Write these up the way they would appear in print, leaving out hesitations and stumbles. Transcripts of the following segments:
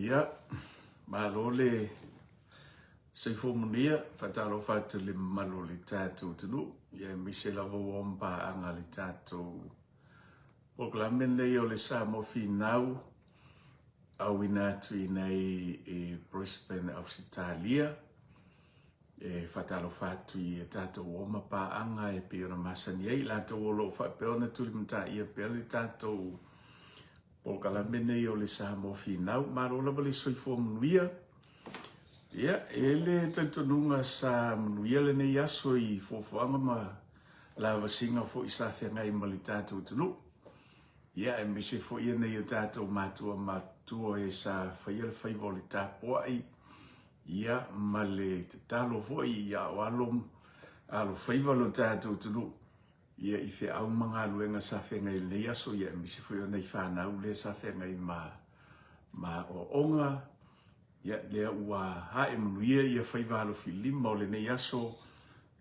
Ia, malole se fomunia fatalo fatu le malole tatu tunu ia misela wompa anga le tatu proklamen le yo le sa mo finau au inatu nei e Brisbane Australia e fatalo fatu i tatu woma pa anga e pira masani ai la to lo fa peona tulimta ia pele tatu proklamen le yo le sa mo finau marola vale soi fomunia. Ia, ele tantununga sa manuia le nei aso i fofoanga ma lava singa fo i sa whenga i mali tātou tunu. Ia, e mese fo ia nei o tātou matua e sa whaia le whaivo le tāpoa i. Ia, ma le te talo fo i ia o alo whaiva lo tātou tunu. Ia, i whi au mga luenga sa whenga i nei aso, ia, e mese fo ia nei whanau le sa whenga i ma o onga. Ia lea ua hae manuia ia whaivalo filima o le nei aso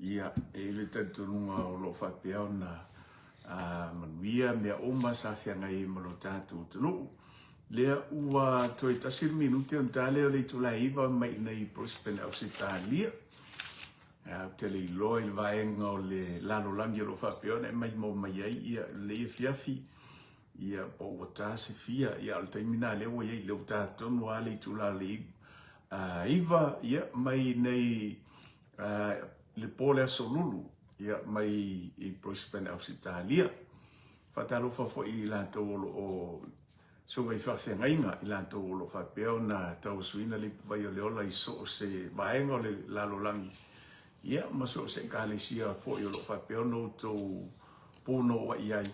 ia e le tantununga o lo whapeao na manuia mea oma sa whianga i malo tātou tunu. Lea ua toi tasir minuti on tale o le tula iwa mai nei Brisbane Australia. Te le iloa il vaenga o le lalo langi o lo whapeao na mai mo mai ai ia le fiafi. Ia po wata se fia ia al taimina le wa ia le tātou noa le tula le iwa ia mai nei le pole asolulu ia mai i Brisbane Australia. Fatalo fafo i lanto o so i whawhengainga i lanto o lo whapeo na tau suina li vai o leola i so se vaenga le lalolangi. Ia maso se kālesia fo i o lo whapeo no tau pono wa iai.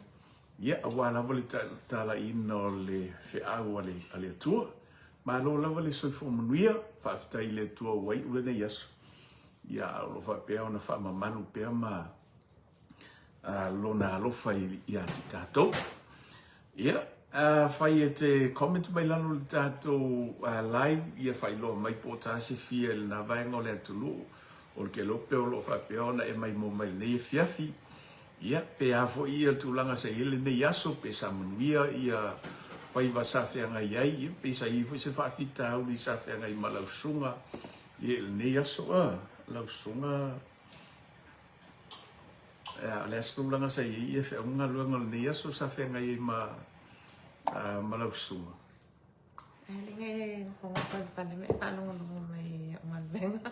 Ia awa lava le tala ina o le whiau ale atua. Ma lo lava le soifo manuia, whaafitai le tua wai ule nei aso. Ia lo whapea na whaamamanu pea ma lona alofa i ati tātou. Ia, whai e te comment mai lano le tātou live, ia whai loa mai pōtase fia le na vaenga o le atulu. O le ke lope o lo whapea na e mai mo mai nei fiafi. Ia, pe afo ia tūlanga sa ele nei aso, pe sa manuia ia pai va sa whenga iai, pe sa i se whawhita au ni sa whenga i malausunga. Ia ele nei aso lausunga. Le aso tūlanga sa ia whenga luanga le nei aso sa whenga i malausunga. Linga konga pale me palongo mai malvenga.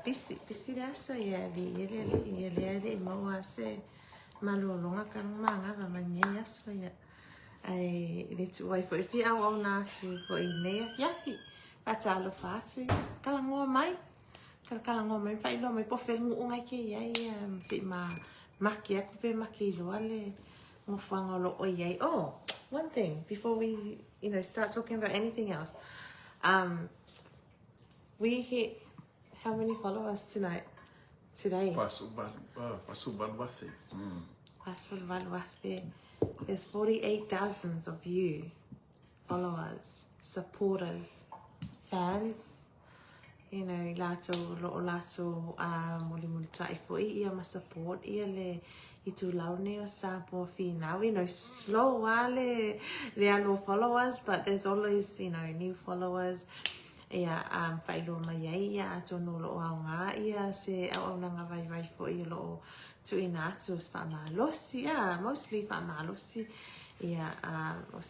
Pisi aso ia ele mau se malolonga kan manga va manya aso ia. Ai le tu wai foi fi au na tu foi nei ya fi patalo fatu kalango mai fai lo mai po fengu unga ke ia si makia ku pe makilo ale mo fanga lo o ia. Oh, one thing before we start talking about anything else. We hit how many followers today? There's 48,000 of you, followers, supporters, fans. You know, lato muli tai fo ia ma support ia le itu laune o sa po now. You know, slow wale there are no followers, but there's always, new followers. Ia failo mai ia ato no lo nga ia se au nga vai fo ia lo tu inatu fa malosi mostly fa malosi ia o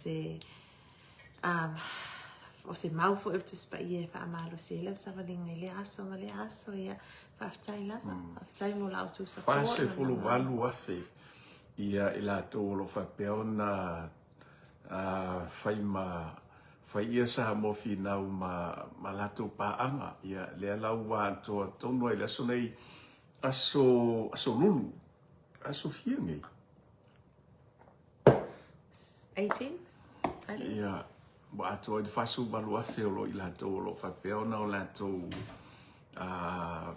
se mau fo up to spa ia fa malosi le sa valing le aso ia fa taila fa mo la tu sa fa se fulu valu afe ia ila to lo fa peona fai ia sa mo finau ma lato paanga ia le lau wa to tono ile so nei aso lulu aso fiengi 18 ia ba to de fasu balua felo ila to lo fa peona o lato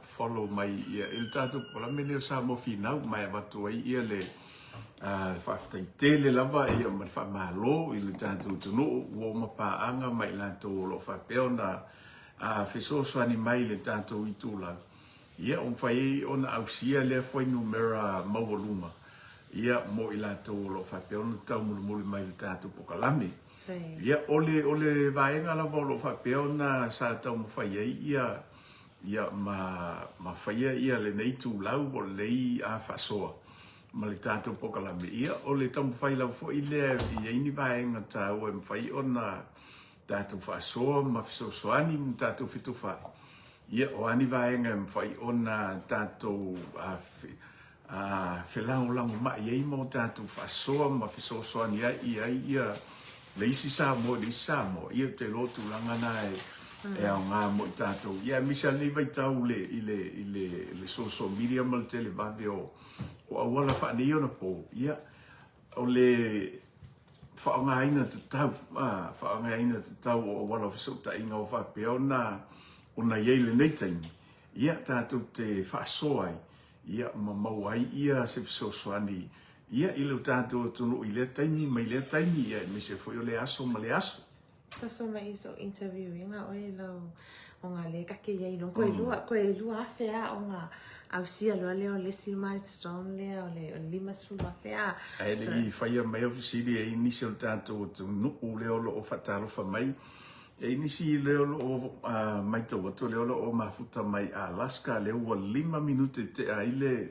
follow mai ia il tato pola mene sa mo finau mai va to ia le whaftai tele lava ia ma whamalo i le tātou tunu o ma pāanga mai lantou lo whapeo na whesosoani mai le tātou i tūla. Ia on whai ona ausia le whai numera mawaluma. ia mo i lātou lo whapeona tau mulu mai le tātou pokalame. Tui. Ia ole vaenga la lo whapeona sa tau mo whaia ia ma whaia ia le nei tū lau o lei a whasoa. Ma le tātou pokalame. Ia ole tau mo whai lau fo i lea i eini vaenga tau e mwhai ona tātou whasoa ma fisosoani ni tātou fitu wha. Ia o ani vaenga e mwhai ona tātou whelango mai ei mo tātou whasoa ma fisosoani ia le isi sa mo ia te lotu langana e au ngā mo i tātou. Ia misa le vai tau le social media ma le televave o awala whaanei ona po. Ia o le whaongaina te tau o awala whisauta inga o whapea ona iei le nei taimi. Ia tātou te whaasoai. Ia mamau ai ia se fisosoani. Ia i leo tātou tunu i lea taimi mai lea taimi ia me se foi o le aso ma le aso. So mai iso interview inga oi lau o ngā le kake iei no. Koe lua awhea o ngā au sia loa leo le si milestone lea o le limas fulu awhea. E le i whaia mai o fisiri e inisi o tātou tunu leo lo o whatalofa mai. E inisi leo lo o mai tau atu leo lo o mafuta mai a Alaska leo wa 5 minute te a ile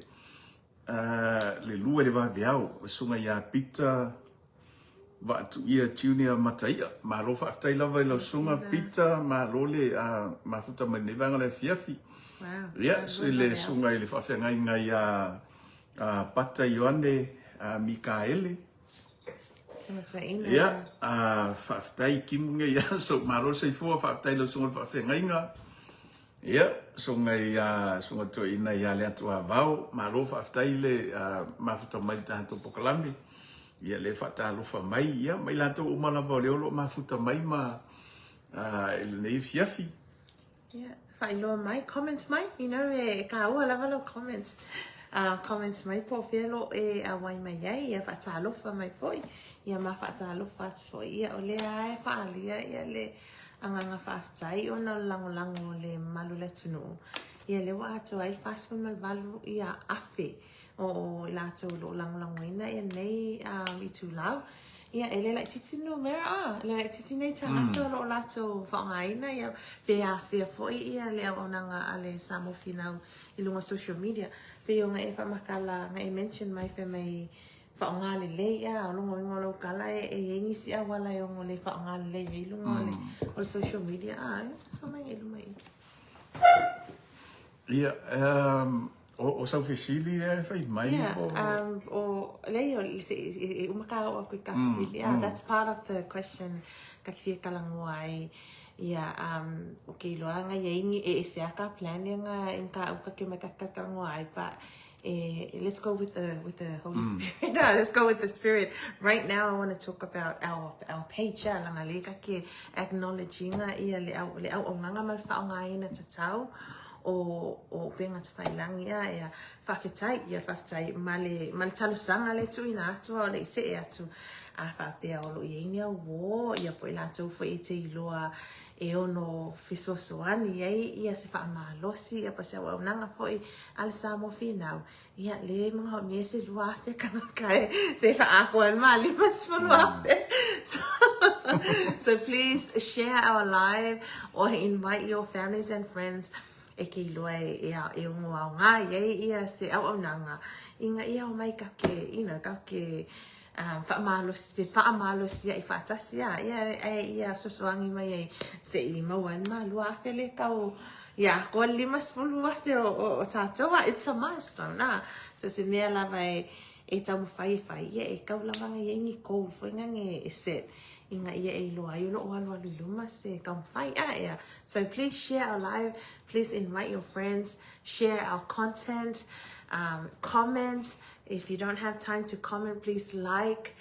le lua le vaveau, sunga ia pita va tu ia tunia mataia, ma lo fa aftai lava ilo sunga pita ma lo le mafuta mai nevanga le fiafi. Wow. Ia so le sunga ile fa fenga inga ia pata Ioane Mikaele. Ia fa aftai kimunga ia so ma lo se fo fa aftai lo sunga fa fenga inga. Ia, so ngai sunga to ina ia le atu avau, ma lo fa aftai le mafuta mai tātou pokalame. Ia le fa lofa mai, ia mai lato umala vau leo lo mafuta mai ma ele nei fiafi. Yeah, whailo mai, comments mai, you know, ka ua lava lo comments. Comments mai po whielo a wai mai ai, ia whaatalofa mai foi, ia ma whaatalofa atu foi, ia o lea e whaalia, ia le anganga whaafitai o na lango le malu le tunu. Ia le wa atu ai whaaspa malvalu ia afe o lato lo lango ina ia nei i tu lau. Ia ele like titi no mera le titi nei ta ato lo lato whaongaina ia pea foi ia le onanga ale samo finau i lunga social media. Pe o nga e whamakala nga e mention mai wha mai whaongale le ia o longo ingo lau kala e ngisi a wala e ongo le whaongale le i lunga o social media. So mai e lumai. Ia, o sau fesili e whai mai o leo i umaka o kui ka fesili. That's part of the question ka kia kalangoa ai. Ia, o ke iloa nga ingi e seaka planning nga inka uka ke makakalangoa ai, but let's go with the Holy Spirit. Let's go with the Spirit. Right now, I want to talk about our page. Langa le ka ke acknowledging ia le au nganga mal whaongaina tatau. O penga te whailangi ia whawhetai male talusanga le tu ina atu o le ise e atu a whapea o lo i eini au wō ia po i lātou wha i te iloa e ono whisosoani ia se whaamalosi ia pa se au nanga fo i ale sa mo whinau ia le mga o mie se lua awhe kanakae se whaako an maa lima sifunu awhe. So please share our live or invite your families and friends e ke iloa e ongo au ngā ia se au nanga inga ia o mai kake whaamalosi ia i whaatasi ia sosoangi mai e se i mauan ma lua awhe le kau ia ko lima spulu awhe o tātoa. It's a milestone so se mea lava e tau mwhai ia e kau lava ngai e ni kou whainga e set inga ia e loa i lo alu luma se kam fai ia. So please share our live, please invite your friends, share our content, comment. If you don't have time to comment, please like.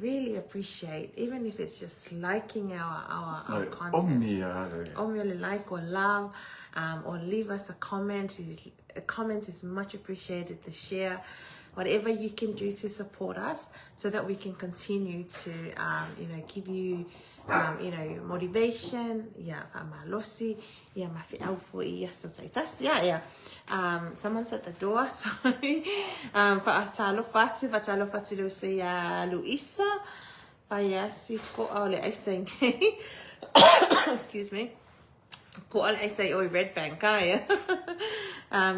Really appreciate, even if it's just liking our content. Only like or love, or leave us a comment. A comment is much appreciated. The share whatever you can do to support us so that we can continue to, give you, motivation, whamalosi, mawhi au fo ia so taitasi, someone's at the door, sorry, whaatalo fatu lo se Luisa, whaiasi ko aole aisang, excuse me, ko aole aisang oi Red Bank,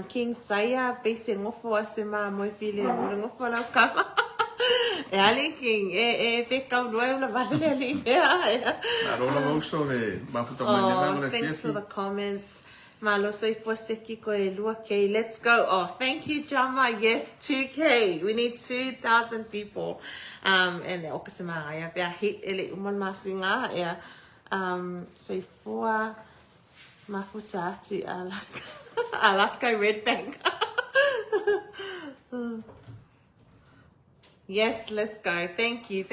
King Saya, base ngofo asema moi fili ngofo lau kama. Ali King, pe kau noe la vale ali. Thanks for the comments. Malo so ifoseki ko e lua K. Let's go. Oh, thank you, Jama. Yes, 2K. We need 2,000 people. And okasema ya pe hit ele umon masinga ya. So ifua mafuta ati Alaska Red Bank. Yes, let's go. Thank you.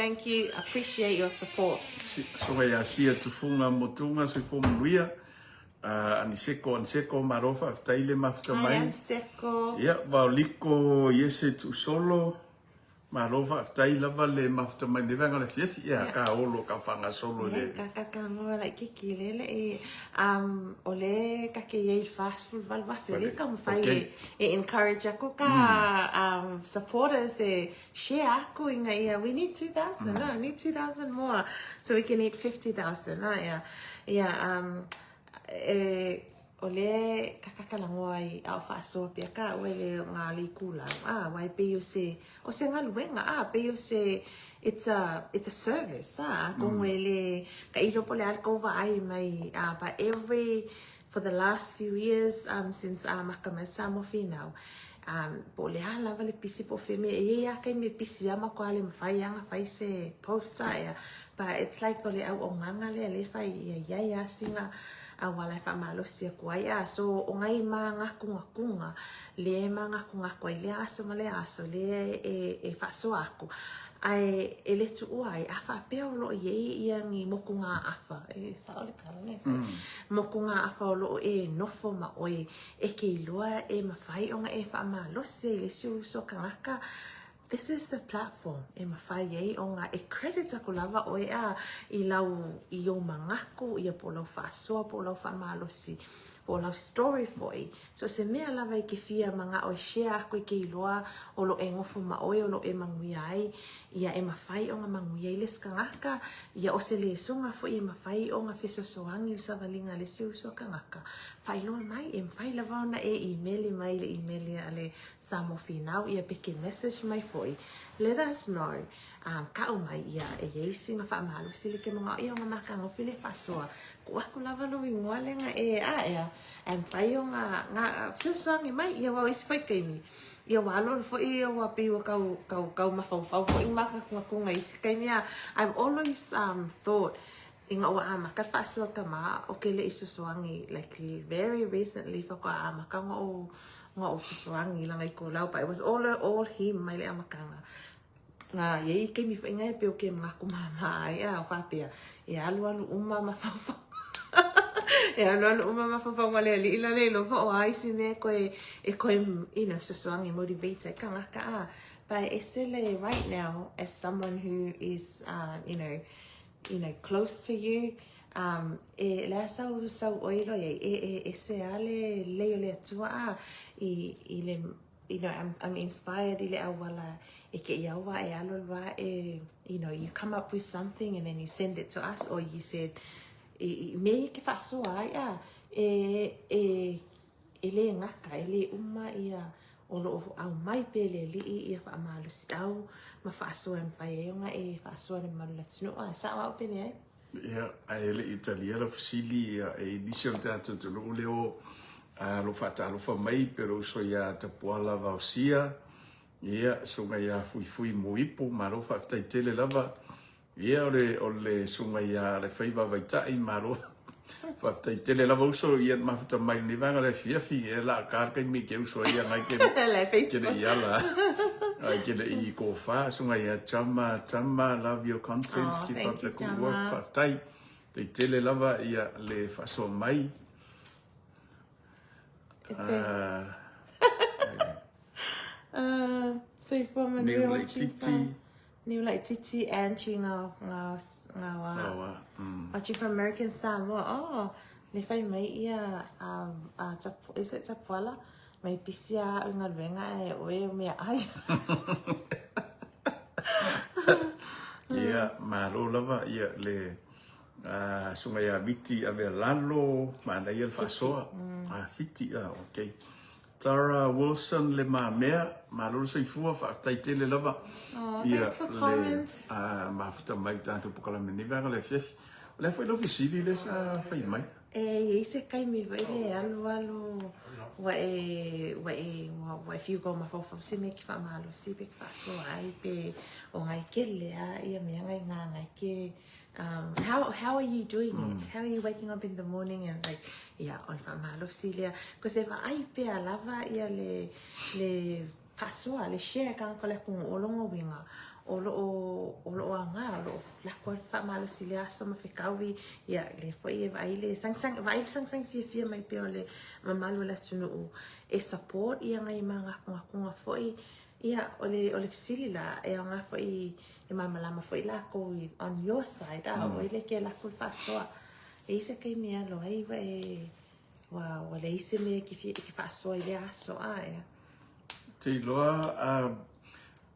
Appreciate your support. So ya sia tufunga motunga so fo muia. Ani seko marofa aftaile mafta mai. Seko. Ya valiko yese tu solo. Marofa aftaile vale mafta mai de vanga le fief ya ka olo ka fanga solo le. Ka mo la kiki lele ole ka ke ye fast food val va fele ka mo fai encourage ako ka supporters share ako inga we need 2,000 I need 2,000 more so we can eat 50,000 ole kakakalango ai au faso pia ka wele ngali kula wai pe you say o se ngaluenga pe you say it's a service kung wele ka ilo pole alko vai mai but for the last few years since makamasa mo finau pole hala vale pisi po feme ya kai me pisi ama ko ale fai se poster but it's like ole au nganga le fai ya singa awala fa malosia kuaya so o ngai manga kunga le manga kunga ko ile aso male aso le fa so aku ai ele tu ai afa pe lo ye yang mokunga afa sa ole kale mokunga afa lo no forma oi ke loa mafai onga fa malosia le so kanga. This is the platform mawhai onga credits ako lava oe I lau I o mangako I po lau whaasoa po lau whamalosi po lau story foi so se mea lava I ke fia manga oe share ako I ke iloa o lo ngofo ma oe o lo mangui ai ia mawhai onga mangui ai les kangaka ia o se le songa fo mawhai onga fesosoangi sa valinga le siu so kangaka whailoa mai mwhai lava ona email mai le email ale samo finau ia peke message mai foi let us know ka o mai ia yeisi nga whaamalo sili ke mga ia nga makanga file fasoa ko aku lava lo ingwale nga mwhai o nga susuangi mai ia wa isi whai kaimi ia walo fo ia wa pe wa kau mafau fo maka kunga isi kaimi I've always thought inga wa maka fasoa ka ma o ke le isusuangi like very recently fa ko maka nga o susuangi lang ai ko lau but it was all him mai le amakanga nga ye ke mi fa ngai pe o ke mga kumama ia o fa pe ia alu uma mafau alu uma mafau male li ila le lo fa o ai sine ko ko susuangi motivator kanga ka but esele right now as someone who is close to you la sau oilo se ale le le tua I'm inspired ile awala ke yawa alolwa you come up with something and then you send it to us or you said me ke faso ai ele ngaka ele uma ia o lo au mai pele li ia fa malu stau ma faso en fa yonga faso en malu latino sa wa pele ai ia ele italiano fusili initial tato to leo lo fata lo fa mai pero so ya te poala va sia ia so ya fui moipo maro fa tele lava ia ole so ya le faiva vai tai maro fa tele lava so ia ma fa mai ni vanga le fiafi la car que mi que uso ia ngai que la Facebook ia la ai que le ko fa so ya chama love your content keep up the good work fa tai tele lava ia le fa so mai so say for my Niu real lai titi. Niu lai titi Angie nga watching from American Samoa. Oh, le fai mai ia is it Tapala? Mai pisia nga venga e oe me ai. Ia malo lava ia le sunga ia viti ave lalo mana ia fasoa fiti okay. Tara Wilson le mea malo sei fua fa taitele lava. Thanks for comments. Ma fita mai tanto pokala meni vanga le fef. Le foi lo visili le sa fai mai. Se kai mi vai le alo wa if you go ma fo se me ki fa malo si pe fa so ai pe o ngai ke le ia me ngai ngai ke how are you doing it? How are you waking up in the morning and like on fa malo si le because if ai pe alava ia le fa so le share kan ko le ku olongo winga olo anga lo la ko fa malo si le aso ma fekawi ia le foi vai le sang fia mai pe ole ma malo la tunu e support ia ngai manga ko foi ia ole fisili la e anga foi e ma malama foi la ko on your side o ile ke la ko fa so e se ke mi alo ai wa le ise me ki fa so ile aso ai Te loa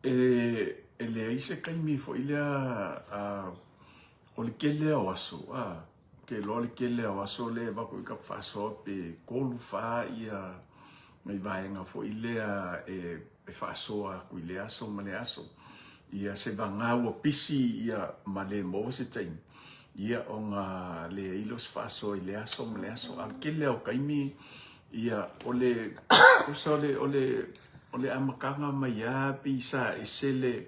ele ise kai mi fo ile o le kele o aso ke lo le kele o aso le va ko ka fa so pe kolu fa ia mai vai nga fo ile e fa so ku ile aso ma le aso ia se vanga o pisi ia ma le mo se tain ia o nga le ilos fa so ile aso ma le aso al kele o kai mi ia ole ole amakanga mai pisa esele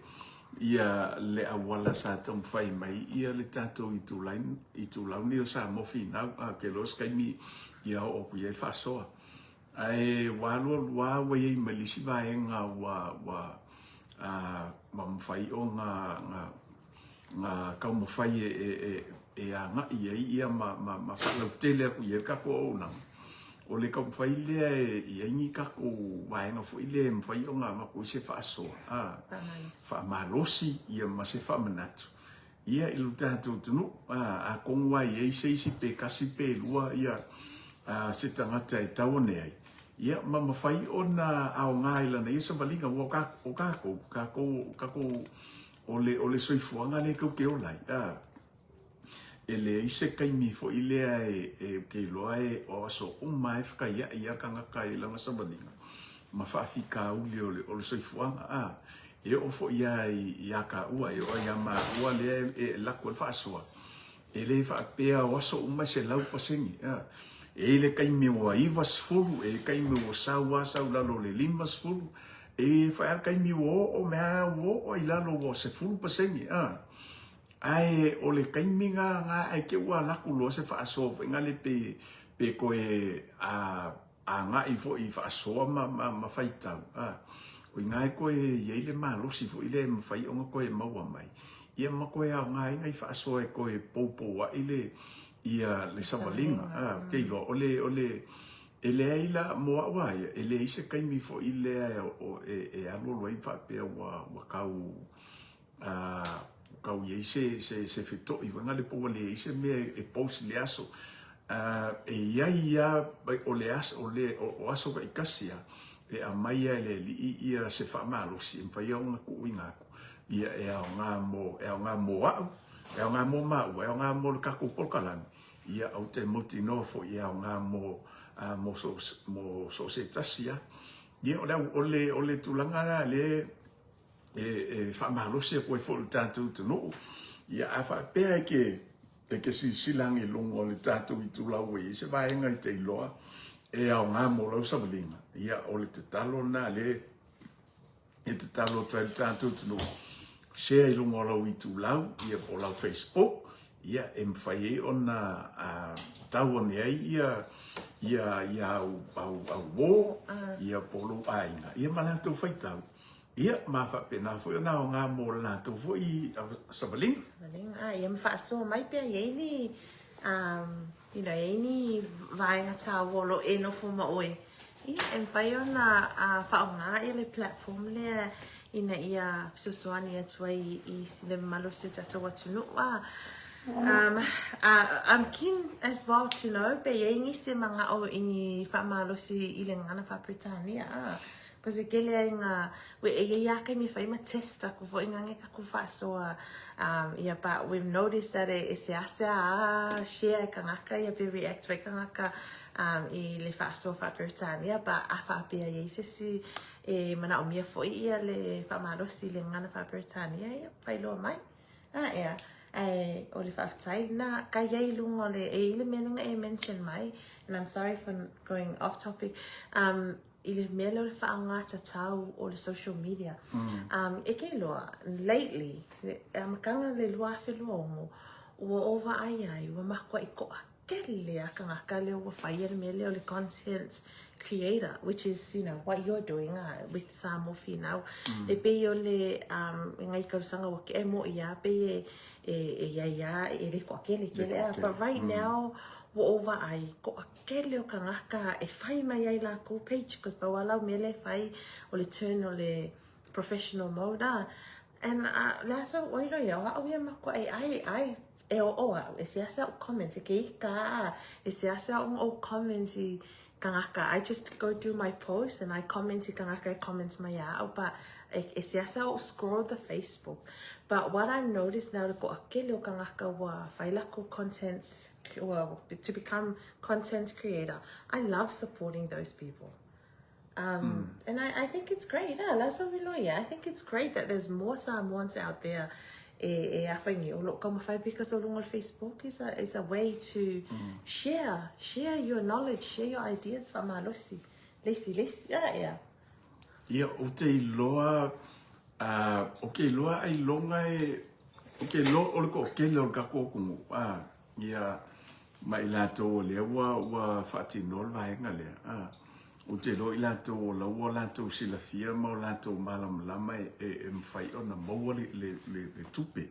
ia le awala sa tong fai mai ia le tato itu lain ni sa mo fina ke los kai mi ia o ku ye fa so ai wa we malisi va nga wa mam fai o nga ka mo fai nga ia ma fa lo tele ku ye ka ko na o le ka fai le ia ni ka ko wa nga fo ile fai o nga ma ko se fa so fa malosi ia ma se fa manatu ia ilu tatu tunu a kongwa ia se pe kasi pe lua ia se tangata e tawone ai ia ma fai ona ao nga ila na isa balinga wo ka ko ole soifuanga le ko ke olai ele ise kai mi fo ile ke loe o so mai fka ia kanga kai la masabalinga ma fa fika uli ole soifuanga e o fo ia ka ua e o ia ma ua le la ko fa so ele fa pe o so se lau pasengi ele kai mi wa ivas fulu e kai mi o sa la lo le limas fulu e fa kai mi o me o ila lo se fulu pasengi ai o le kaiminga nga ai ke ua laku lo se fa so nga le pe ko nga i fo i fa so ma faita o nga ko ye le malo si fo ile ma fai o ko e maua mai ia ma ko nga i fa so e ko e popo wa ile ia le savalinga ke lo ole ele ila mo wa ele ise kaimi fo ile o alo lo i fa pe wa kau kau ye se fito i vanga le po le ise me e post le aso ia o le aso o aso ka ikasia e a mai le ia se fa malo si fa ia nga ku inga ia nga mo nga mo ka ku polkalan ia au te motino fo ia nga mo so se tasia ia ole tulanga le fa malo se ko fo tanto no ia fa pe ke si silang e longo le tanto itu la we se va en te loa e au nga mo lo sabelinga ia ole te talo na le te talo tanto no share longo lo itu la ia po la Facebook ia fai ona tau ne ia au ia polo ainga ia malato fai tau ia ma fa pena foi na nga mo la to foi sabaling ia fa so mai pe ye ni vai nga ta volo e no fo ma oe Ia, whai ona whaonga i le platform lea ina ia susuani atua I sile malo se tata watunua. I'm keen as well to know pe yengi se mga o ini whamalo si I le ngana wha Britania. Because kele ai ngā, we e yake mi whai ma testa ko fo ingange ka ku whasoa. Yeah, but we've noticed that e se asea share ka ngaka ia pe react vai ka ngaka I le whasoa wha Britania, but a wha pia ye se si e mana o mia fo ia le whamalo si le ngana wha Britania ia whai loa mai. Ea. O le whaftai na ka iei lungo le e ile meninga e mention mai, and I'm sorry for going off topic, ile mele o le whaangata tau o le social media. E kei loa, lately, makanga le lua awhi lua ongo, ua ova ai, ua makua I ko akele a kangaka le ua whaia le mele o le content creator, which is, you know, what you're doing with Samofi now. E pe o le, ngai kausanga wake e mo ia, pe e le ko akele kele, but right now, ua ova ai, ko akele o kangaka e whai mai ai la ko page, because pa walau mele whai o le turn o le professional mode, and lasa oilo ia, o ia mako ai, e o oa, e se asa o comments, e ke ika, e se asa o comments I kangaka. I just go do my post and I comment I kangaka, I comment my out, but e se asa o scroll the Facebook. But what I've noticed now, ko akele o kangaka wa whailako content, well, to become content creator, I love supporting those people. And I think it's great. I think it's great that there's more Samoans out there. Because on Facebook is a way to share your knowledge, share your ideas from Malosi. Yeah. Ia o te iloa o ke iloa ai longa o ke lo o ko ke lo ka ko ku ia mai la to le wa fatino vai ngale o te lo ila to la wala to sila fia mo la to malam lama e mfai ona mo le tupe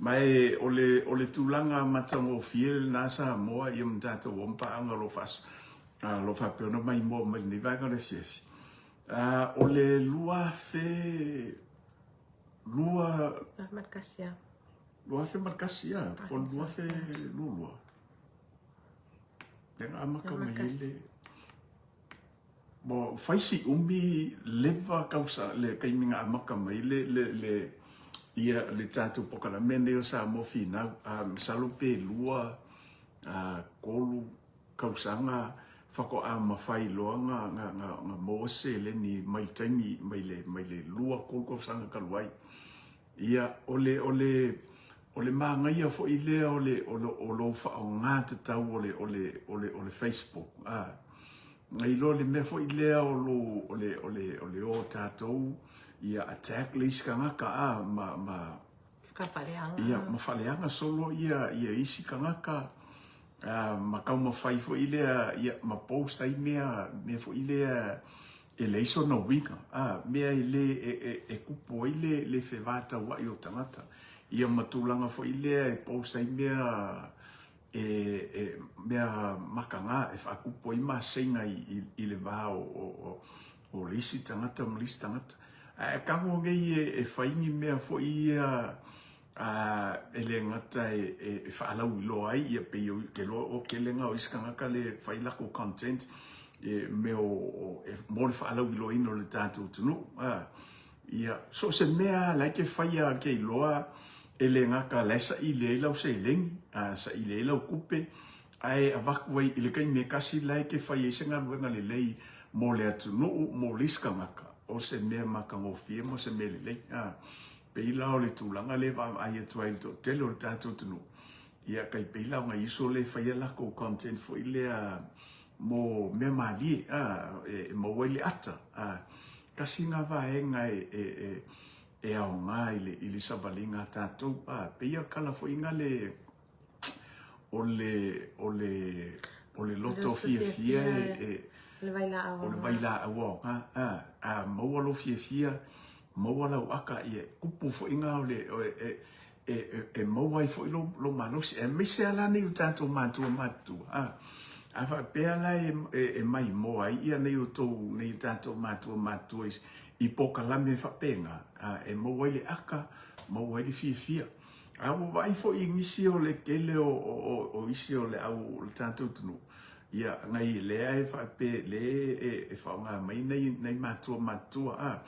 mai o le tulanga matango fiel nasa mo I mtato wompa anga lo fas lo fa peno mai mo mai ni vai ngale chef o le lua fe Marcasia o lua fe lua denga amaka mai bo faisi umi leva causa le kaiminga amaka mai le ia le tatu pokala mene o sa mo fina salupe lua kolu kausanga fako ama fai loanga nga mose le ni mai taimi mai le lua kolu kausanga kaluai ia ole manga ia fo ile ole fa ngata tau ole Facebook ngai lo le me fo ile ole o tatou ia attack list kanga ka ma Kafaleanga. ia ma faleanga solo ia isi kanga ka ma ka ma fai fo ile ia ma post ai me fo ile eleison no wika me ile e kupo ile le fevata wa yo tangata ia matulanga fo ile post ai mea makanga e whakupo I masenga I le vā o lisi tangata, o lisi tangata. Kango ngei e whaingi mea fo ia e le ngata e whaalau loa ai ia pe ke lo o ke lenga o iskangaka le whailako content me o mo le whaalau loa ino le tātou tunu. Ia, so se mea like whaia ke loa ele ngaka lesa I le lau se lengi sa I le lau kupe ai avaku wai I le kai me kasi lai ke whai e senga luenga le lei mo le atu nuu mo liska ngaka o se mea maka ngofie mo se mea le lei pe I lao le tūlanga le wa ai atu ai to tele o le tātou tunu ia kai pe I lao ngai iso le whai lako content fo I le mo mea malie mo wai le ata kasi ngā vaenga e au ngā I le savalinga tātou pe ia kala fo inga le o le loto fia le vaila awa o le vaila awa maua lo fia maua lau aka ia kupu fo inga o le maua I fo ilo lo malosi e mese ala ni u tātou mātua Afa pea lai e mai mo ai ia nei o tō nei tātou mātua i poka lame whapenga. E mo ai le aka, mo ai le fia. Awo vai fo i ngisi o le kele o isi o le au le tātou tunu. Ia ngai lea e whape le e whaonga mai nei mātua.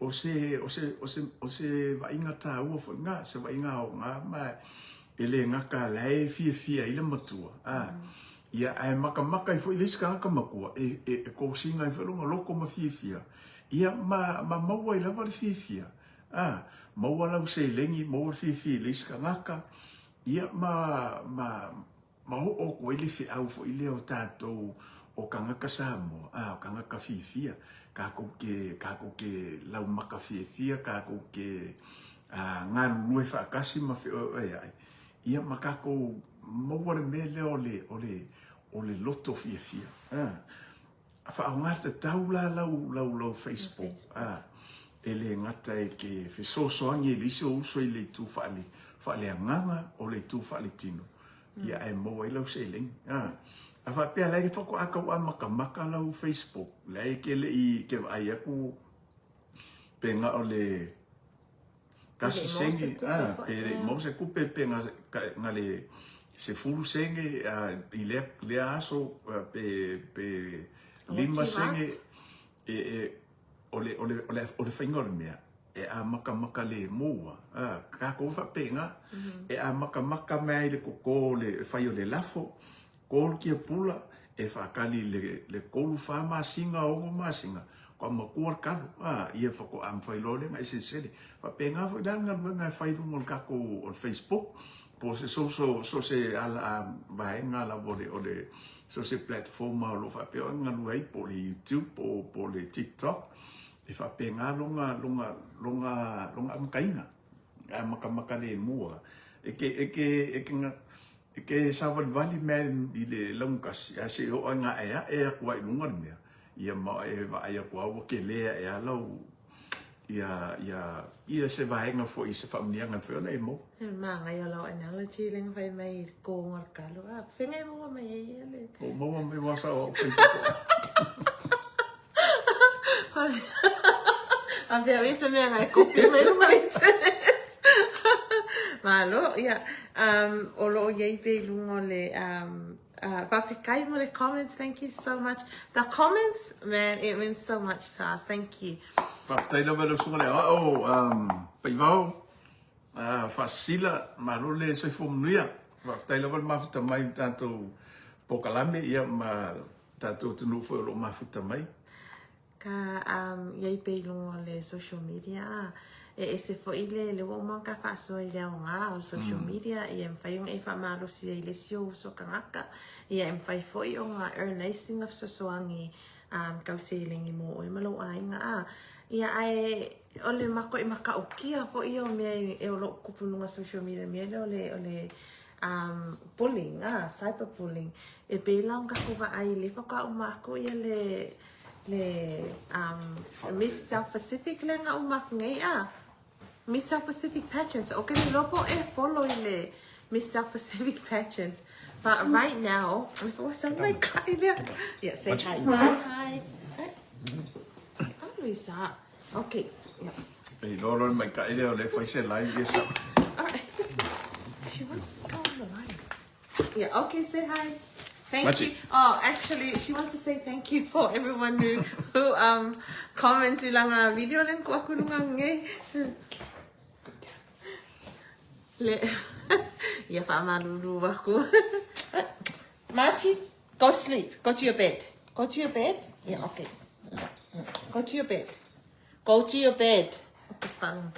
O se vainga tā ua fo ngā, se vainga o ngā mai ele ngaka lai fia i le matua. Ia ai maka I fo i liska ngaka makua e ko singa I whalunga loko ma fia. Ia maua I lava le fia. Maua lau se lengi, maua fia liska ngaka. Ia ma o ko ile fi au fo ile o tātou o kangaka Samoa, o kangaka fia. Kako ke lau maka fia, kako ke ngā lue whaakasi ma ai. Ia makako maua le mele o le loto fia. Wha o ngata taula lau Facebook. Ele ngata e ke whesosoangi e liso uso I le tu whaale anganga o le tu whaale tino. Ia e maua I lau se lengi. Afa pea lai whako aka wa maka lau Facebook. Lai ke le I ke ai aku penga o le kasi sengi. Pe mo se kupe pe nga le se fulu senge I le aso pe lima senge o le whaingore mea. E a maka le mua. Ka kofa penga. E a maka mea I le koko le whai o le lafo. Kol kia pula e whakali le kolu wha masinga o masinga. Kwa makuar karu. Ia whako am whailole ngai se sele. Whapenga fo danga ngai whairunga o kako o Facebook. Po se so se ala vaenga la ole so se platforma o lo whapeo ngaluai po le YouTube po le TikTok. E whapenga longa amkainga. Maka le mua. Ke Savali men I le longas ya se o nga e kwa I lunga mea ia ma e va ia kwa o ke le e alo ia se vaenga fo I se familia ngan fo nei mo ma nga ia lo analogy ling vai mai ko ngar kalo fenga mo mai ele o mo me wasa o a ver ese me nga kopi me no mai malo ia o lo ye pe lungo le Papikai mo the comments, thank you so much. The comments, man, it means so much to us. Thank you. Papai lo velo sungale paivao fasila malole se fomnuia. Papai lo mafuta mai tanto pokalame ia ma tanto tunu fo lo mafuta mai. Ka ye pe lungo le social media. E se fo ile le wo man ka fa so ile nga on social media e em fai un e fa malo si ile sio so kangaka e em fai fo I nga earnacing of so soangi ka selingi mo e malo ai nga ia ai ole mako e maka okia fo I o me e lo kupulunga social media me ole bullying cyber bullying e pe lang ka ko va ai le fa ka umako ia le Miss South Pacific le nga umak ngai Miss South Pacific pageants. Okay, lopo e follow ile Miss South Pacific pageants. But right now, before somebody yeah, say hi. Say hi. How is that? Okay. Yeah. Hey, Lolo, my guy, le foi se live yes. Alright. She wants to go on the line. Yeah. Okay. Say hi. Thank Machi. you. Oh, actually, she wants to say thank you for everyone who comments ilang video lang ko ako nung ngay. Yeah, famalulu ako. Machi, go sleep. Go to your bed. Go to your bed. Yeah, okay. Go to your bed. Go to your bed. It's fun.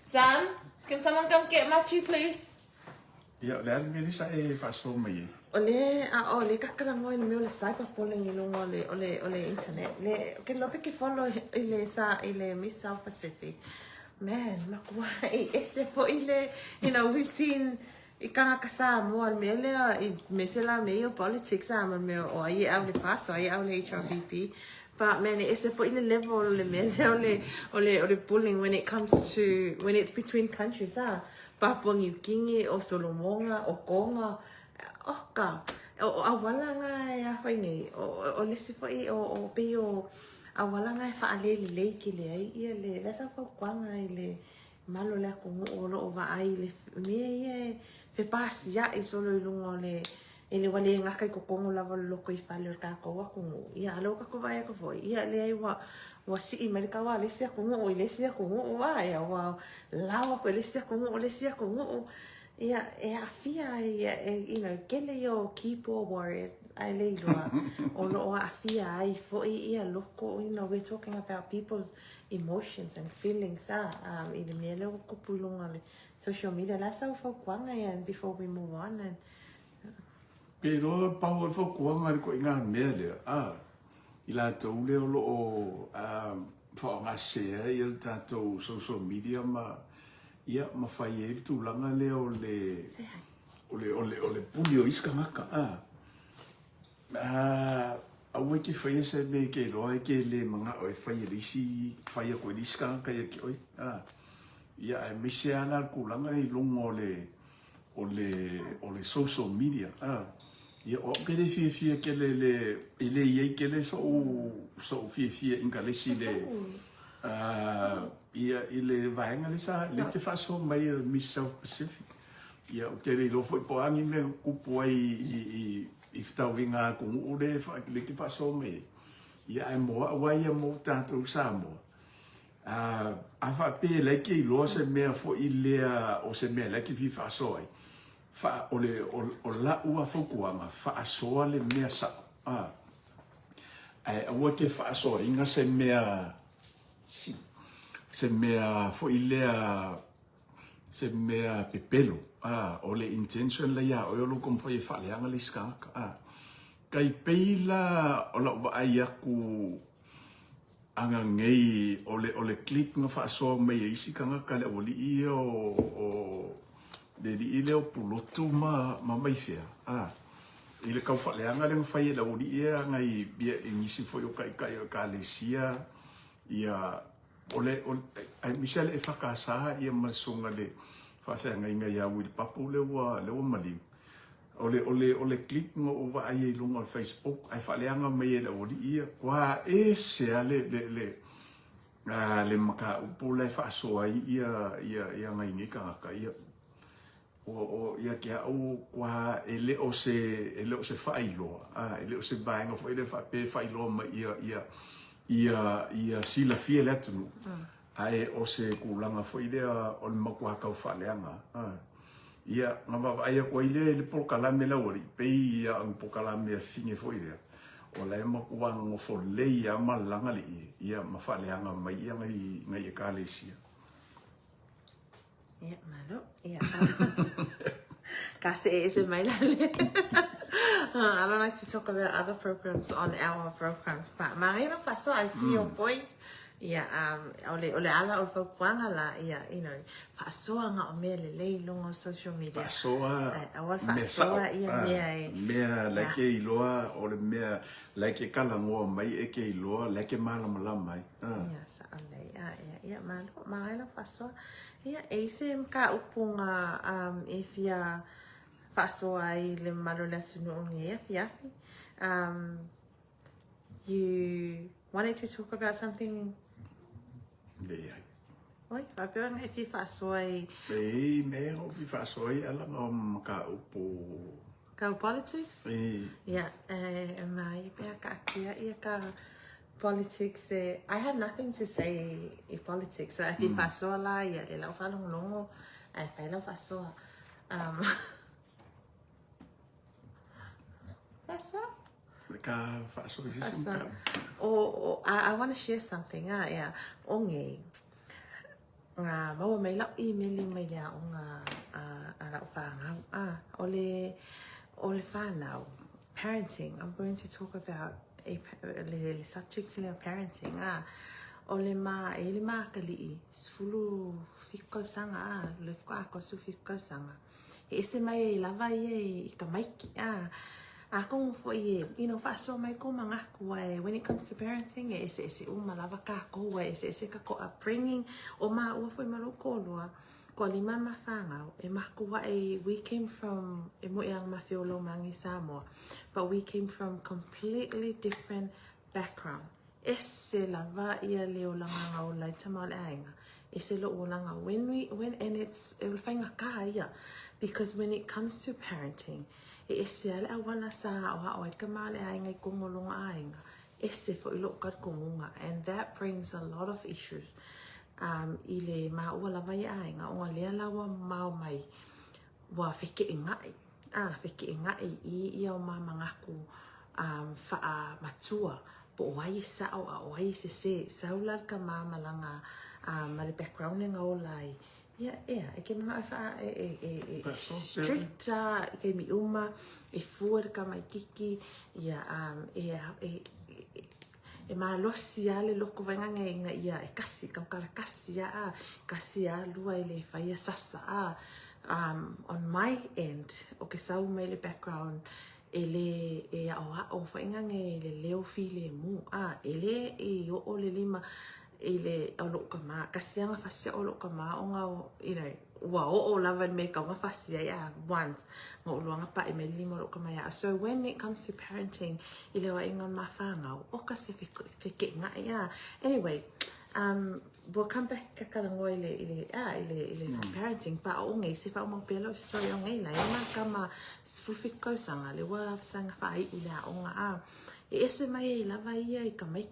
Sam, can someone come get Machi, please? Ia le Melissa e faso mai. Ole kakalango ni me ole cyberbullying I lungo ole internet. Le ke lope ke follow ile Miss South Pacific. Man, makwa ese po ile we've seen ikanga kasa mo al mele mesela meio politics me o ai au le paso ai au le HRVP. But man, ese po ile level ole mele ole bullying when it's between countries Papua New Guinea o Solomonga o Konga Oka. O awala nga ya fai nei. O lesi fai o pe o awala nga fa ale le ki le ai ia le la sa fa kwanga i le malo le ko o lo o va ai le me ia fe pas ya i solo i lungo le ele wale nga kai ko kongo lava lo ko i fale ka ko wa ko ia lo ka ko vai ko foi ia le ai wa si i mai ka wa le sia ko o le sia ko o wa ia wa lawa ko le sia ko o le sia ko o ia e afia ia you know kele yo keyboard warriors ai le o lo afia ai foi ia loko you know we're talking about people's emotions and feelings i le mele ko pulunga le social media la sa fo kwanga and before we move on and pero pau fo kwanga ko inga mele ila to le o fo nga se il tato social media ma ia ma fai e tu langa le o le pulio iska ngaka a wiki fai se me ke loa ke le manga o fai risi fai ko iska ngaka ia ki oi ia e misi ana kulanga i longo o le social media ia o ke le fie ke le ia ke le so fie inga le si le ia ile vaenga le sa le te faso mai mi South Pacific ia o te lo foi po angi me kupu ai i fitawinga ko o le fa le te faso mai ia ai mo wai mo tanto sa mo a fa pe le ke lo se me fo ile o se me le ke fi faso ai fa o le o la ua fo kuanga fa so le me sa ai o ke fa so inga se me si se mea fo ilea se mea pepelo o le intention la ya o lo kom foi fa le anga le ska kai peila o la va ai ku anga ngei o le click nga fa so me isi kanga kale o li o de di ile o pulotu ma mai fia ile ka fa le anga le fa ile o li ngai bia inisi foi o kai ka le sia ia ole ai Michelle e fakasa ia masunga le fa fa ngai ia wi papu le wa mali ole click ngo o va ai lunga Facebook ai fa le anga me le o ia kwa e se ale le maka upu le fa so ai ia ngai ni ka ia o ia ke au kwa ele o se fa ilo ele o se bang of ele fa pe fa ilo ma ia sila fie le atu ai o se kulanga foi le o makua ka faleanga ia ngava ai ko ile le pokala me la ori pe ia ang pokala me finge foi le o la makua ngo fo le ia malanga le ia mafaleanga mai ia ngai ka le sia ia malo ia kasi is my I don't like to talk about other programs on our programs, but Marina Faso, I see your point. Yeah, ole ala o whaupuanga la, yeah, you know, Fasoa nga o mea le longo social media. Fasoa, awal Fasoa ia mea like iloa o le mea like kalangoa mai eke iloa like malamalama mai. Yeah, sa alei, yeah, Marina Fasoa, yeah, eise mka upunga if ya Fasoa I le malo le tunu ngi yafi. You wanted to talk about something? Yeah. Oi, papel nga if Fasoa I. Me o fi Fasoa I ala ngom ka upo. Ka politics? Yeah, mai pe ka kia ia ka politics. I have nothing to say in politics. So if Fasoa la ia le lau falong longo, ai fai lau Fasoa. Fasoa? I want to share something. Yeah. Onge. Nga mau mai lau email mai ya nga ara whanga. Ole whanau. Parenting. I'm going to talk about the subject of parenting. Ole ma kali sfulu fiko sanga le ko su fiko sanga. Ese mai lava ye ka maiki Ako fo ye, you know, faso mai ko mga kuai. When it comes to parenting, ese malava ka ko ese ka ko upbringing o ma ua fo maruko loa. ko lima mafangau e makua we came from e mo yang mafiolo mangi Samoa, but we came from completely different background. Ese lava ia leo langa ngau lai tamale ainga. Ese lo langa and it's e whainga kaya, because when it comes to parenting, ese ale awana sa o ai kamale ainga kongolonga ainga. Ese fo ilo kat kongunga, and that brings a lot of issues. Ile maua lava ia ainga o lea lawa mau mai wa fike ingai fike ingai ia o mamangaku faa matua po wai sa o wai se saular ka mamalanga mali background nga o lai e ke mga fa strict ke mi uma e fuer ka mai kiki ia e malosi ale loko vainga nga ia e kasi kaukala kasi lua ile faia sasa on my end o ke sau mai le background ele e o vainga le leo file mu ele e o le lima ele o lo kama kasi nga fasia o lo kama o nga o lava me ka nga fasia once ngo luanga pa e me lima lo kama so when it comes to parenting ile wa inga mafanga o kasi fike nga anyway we'll come back kakalango ile parenting pa o ngai se fa mo pelo story o ngai la ma kama sfufiko sanga le wa sanga fa I ula o nga ese mai lava ia I kamai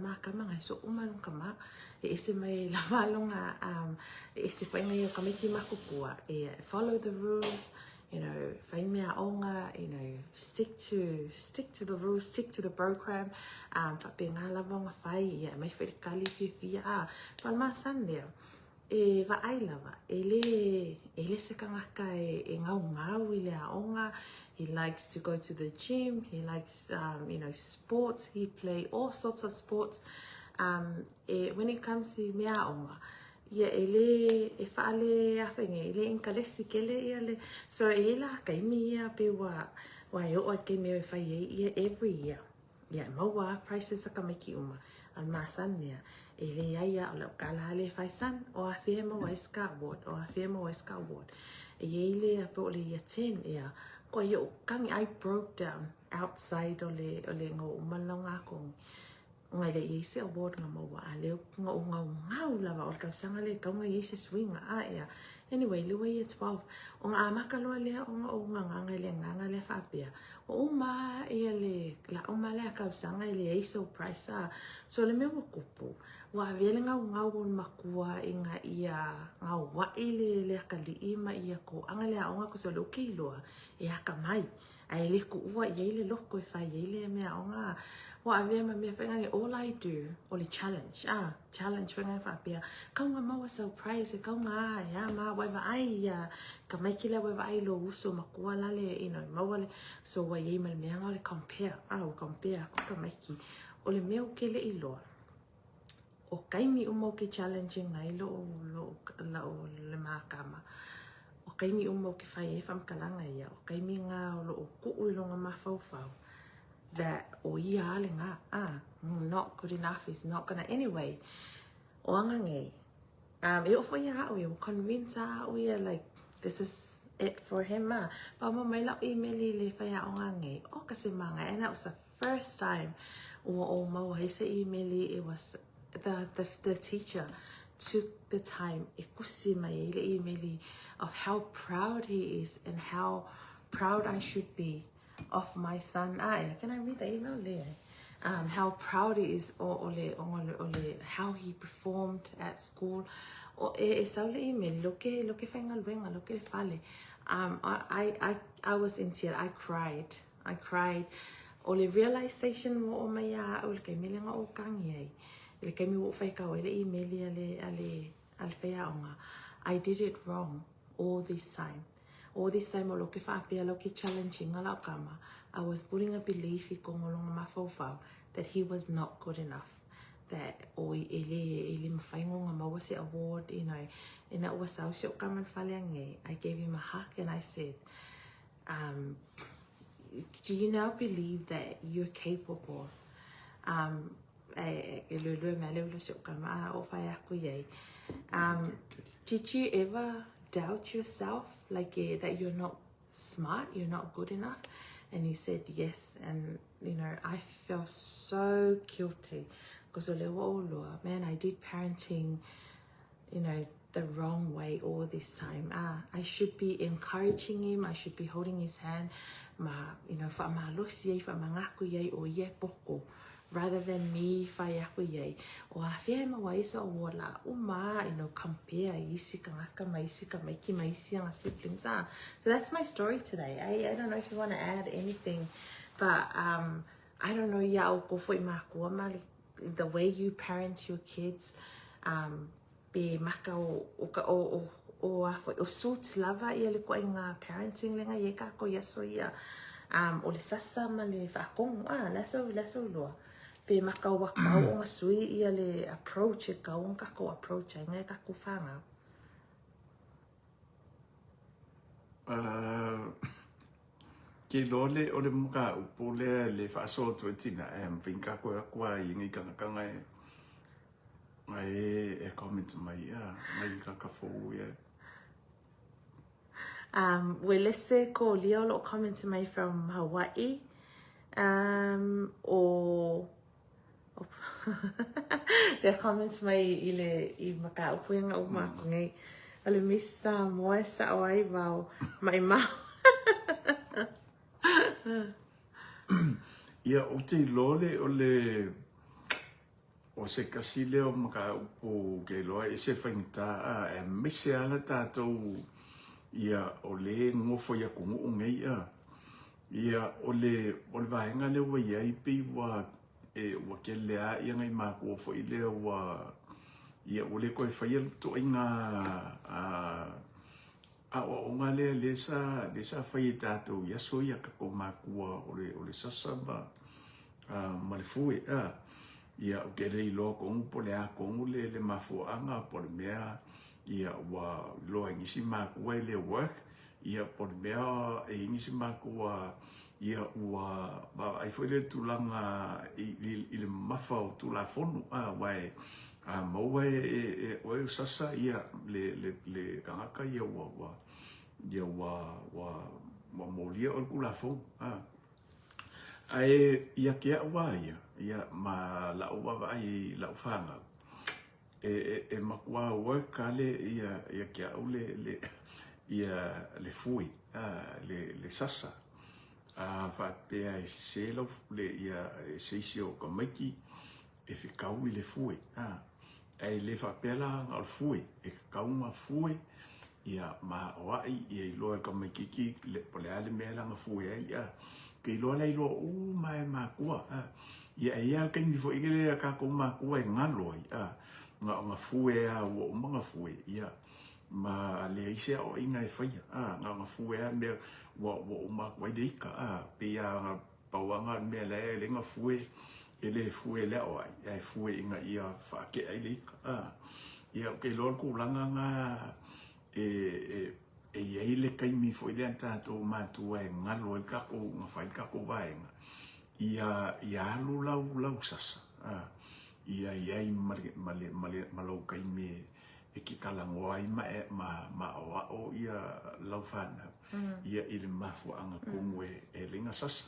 ma kama ngai so umalung kama ese mai lava longa ese fa ngai kamai ki makupua follow the rules, find me onga, stick to the rules, stick to the program. Fa penga lava fai mai fe kali fi pal ma sandia va ai lava ele se kanga kai ngau ile onga. He likes to go to the gym. He likes, sports. He play all sorts of sports. When it comes to mea onga, ele fale afenge ele inkalesi kele ele. So ela kaimi pe wa yo o kaimi fai every year. Maua prices akamiki uma al masania. Ele ya o kala le fai san o afema wa ska award. Ele apo le ya 10 I broke down outside ole ngo malonga kong ngai le yese award nga mawa ale ngau lava o ka sanga le ka ngai yese swing anyway le way 12 o nga makalo le o nga le fa pia o ma ele la o ma le ka sanga le yese price so le me kupu wa vele ngau makua inga ia ngau wa ile le kali ima ia ko angale a nga ko so lo kilo kamai ai le ku wa ile loko fa ile me a nga wa ave me fenga all I do o le challenge fenga fa pia ka nga ma surprise ka nga ma wa ai kamai kila wa ai lo uso makua la le ma wale so wa ye me nga le compare ko kamai ki o le me o kele ilo o kaimi umo ke challenging ngai lo le makama o kaimi umo ke fai fam kalanga ia o kaimi nga lo ku ulonga mafau that o ia ale nga not good enough is not gonna anyway o anga ngai e o foi o will convince we are like this is it for him pa mo mai la email le fai o ngai o kasi manga and that was the first time o mo hise email it was the teacher took the time of how proud he is and how proud I should be of my son. Can I read the email there? How proud he is how he performed at school. Email loke fengal wenga loke fale. I was in tears. I cried. Ole realization mo o maya ul kay milenga o kangi le kami wo fai ka ele email ale fea onga I did it wrong all this time o loke fa pia loke challenging ala kama I was putting a belief I kongolonga mafau that he was not good enough, that o ele mafaingo nga mawase award ina was so kama faliange. I gave him a hug and I said do you now believe that you're capable ke lulu me lulu so kama o fai aku yai. Did you ever doubt yourself, like that you're not smart, you're not good enough? And you said yes, and you know, I felt so guilty because man, I did parenting, you know, the wrong way all this time. I should be encouraging him, I should be holding his hand, you know, rather than me o a fia ma wai sa wala you know, compare isi kangaka maisi maiki maisi ang siblings. So that's my story today. I don't know if you want to add anything, but I don't know ya go for the way you parent your kids, be maka o suits lava ia le ko inga parenting lenga ye ka ko yaso ia o le sasa ma le fa kong laso lo pe maka wa ka o sui ia le approach ka o ka ko approach ngai ka ku fanga ke lole o le muka upo le fa so to tina finka ko kwa yingi ka ngai e comment mai ka fo ya. Welese ko liolo comment mai from Hawaii. Or the comments mai i maka upuinga o mako ngai ale misa moe sa oai vau mai mau. Ia o te lole o se kasi leo maka upo ke loa e se whaingta mese ala tātou ia o le ngofo ia kungu o ngei ia o le vaenga leo wa iai pei wa ke lea ia ngai mako o fo i leo wa ia o le koe whaia to inga o ngā lea le sa whaia tātou ia so ia kako makua o le sasamba ma le fue ia o ke rei loa kongu po le a kongu le mafuanga po le mea ia wa loa ingisi makua i le work ia po le mea ingisi makua ia ua ai foi le tulanga i le mafa o tulafonu wai maua o sasa ia le kangaka ia wa molia o kulafonu ai ia kia wai ia ma la uwa ai la ufanga makua work ale ia kia ule ia le fui le sasa fa pea se lo le ia se sio komaki e fikau le fui ai le fa pela al fui e kauma fui ia ma wai ia lo komaki ki le pole ale mela nga fui ia ke lo le lo mai ma kua ia ka ni fo igele ka ko ma kua ngalo nga fui o mga fui ia ma le ise o inga e fai nga fue me wo ma wai de ka pe ya pawanga me le nga fue ele fue le o ai fue inga ia fa ke ai le ia ke lo ku langa nga e le kai mi foi le anta to ma tu e nga lo ka ko nga fai ka ko vai ia lu lau sasa ia i malo kai me e ki kalango ai ma o ia laufana ia i le mafu anga kongwe e linga sasa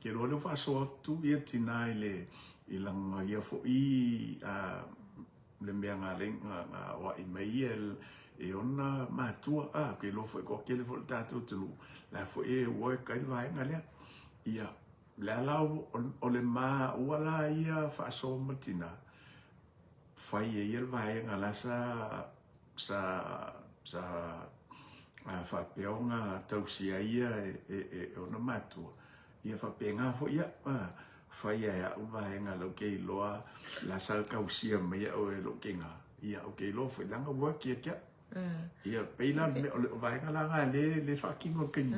ke lo le fa so tu ia tina i langa ia fo i le mea ngā lenga wa i mei e ona matua ke lo fo ko ke le fo tātou tulu la fo e wo kai vai ngale ia la lau o le ma wala ia fa so matina fai e vai ngala sa fa peonga tausia ia ona matua ia fa penga fo ia fai ia vai ngala ke loa la sa kausia me o lo kenga ia o ke lo fo langa work ia ia peila me vai ngala le fucking o ken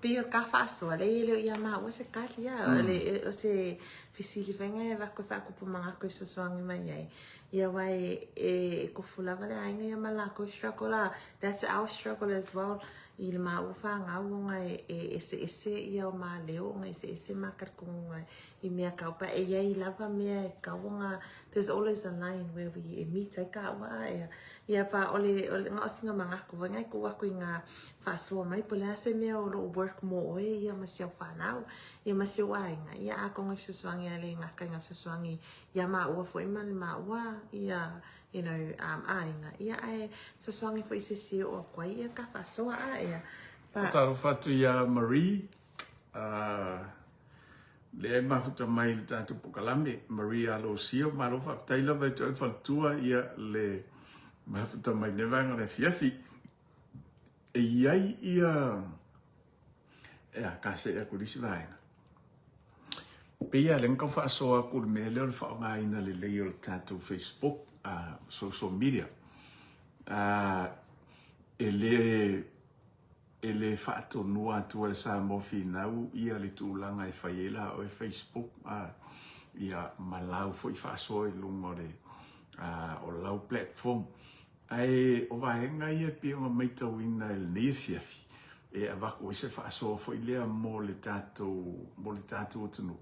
pio ka fa so le ia ma o se ka ia le o se fisili venga va ko fa ko manga ko so swangi mai ai ia wai e ko fulava le ainga ia mala ko struggle that's our struggle as well I le mau whangau ese ia o mā leo ngai ese makarakunga I mea kaupa e iai lava mea e kaunga. There's always a line where we meet ai kaua ia pa ole ngā osinga mangaku ngai ko aku I ngā whaasua mai pole ase mea o lo work mo oe ia masiau whanau ia masiau ainga ia a konga suswangi ale ngā kai ngā suswangi ia maa ua fo ima le maa ua ia ainga ia ai suswangi fo isi o kwa ia ka whaasua ia pa taro fatu ia Marie le mafuta mai le tatu pukalame Marie alo sio malo whaftaila vai tu whaltua ia le mafuta mai nevanga le fiafi e iai ia kase e kulisi vaina pia le ngau whaasoa kul me leo le whaonga ina le leo le tatu Facebook social media ele whaato nua atua le sa mofi nau ia le tūlanga e whaiela o e Facebook ia malau fo I whaasoa I lungo le o lau platform ai o vahenga ia pia o maitau ina ele nia fiafi e avaku ese whaasoa fo I lea mo le tātou o tunu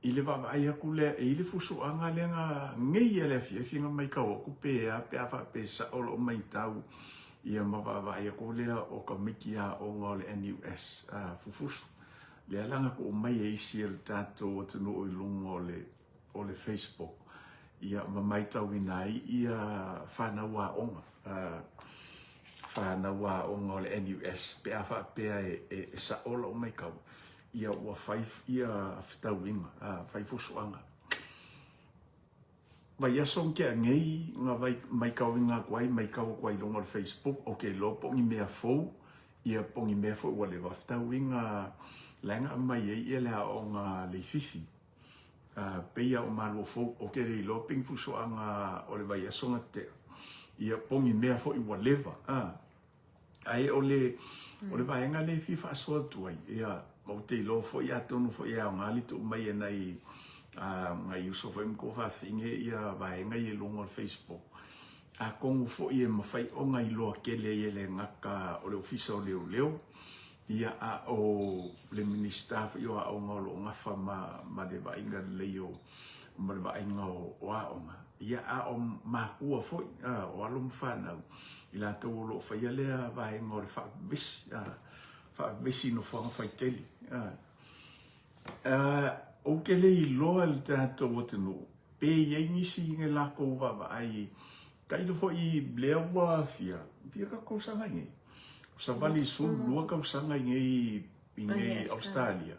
I le wawai aku lea e le fusoanga lea ngā ngei ele fiafi ngā mai kau aku pe awa pe sa olo o maitau ia mawawai ako lea o ka miki a o ngā le NUS fufusu. Lea langa ko o mai e isi le tātou o tunu o ilunga o le Facebook. Ia mamaitau inai ia whanau a onga. Whanau a onga o le NUS. Pe awha pea e sa ola o mai kau. Ia ua whaif ia whitau inga. Whaifusuanga. Vai asong kia ngei ngā mai kau ngā kwai, mai kau kwai longa le Facebook, ok lo pongi mea fau, ia pongi mea fau wale waftau inga langa mai e ia lea o ngā leififi. Peia o malo fau, ok le lo ping fuso anga o le vai asonga te, ia pongi mea fau I waleva. Ai o le vaenga le fifa asoa tuai, ia mau te lo fau ia tonu fau ia o ngā litu mai e nei ngai uso foi ko fa finge ia vaenga I longo Facebook a kongu fo ia mafai o ngai lo kele ele ngaka o le ofisa o leo ia a o le minister yo a o ngolo ngafa ma de vaenga leo ma de vaenga o a onga ia a o ma ku fo o alum fana ila to lo fa ia le vaenga o fa visi no fa fa tele o kele I loa le tātou o tino. Pe iei nisi nge lako wawa ai. Kailo fo I blea wa fia. Fia ka kausanga nge. Sa vali sun lua kausanga nge I Australia.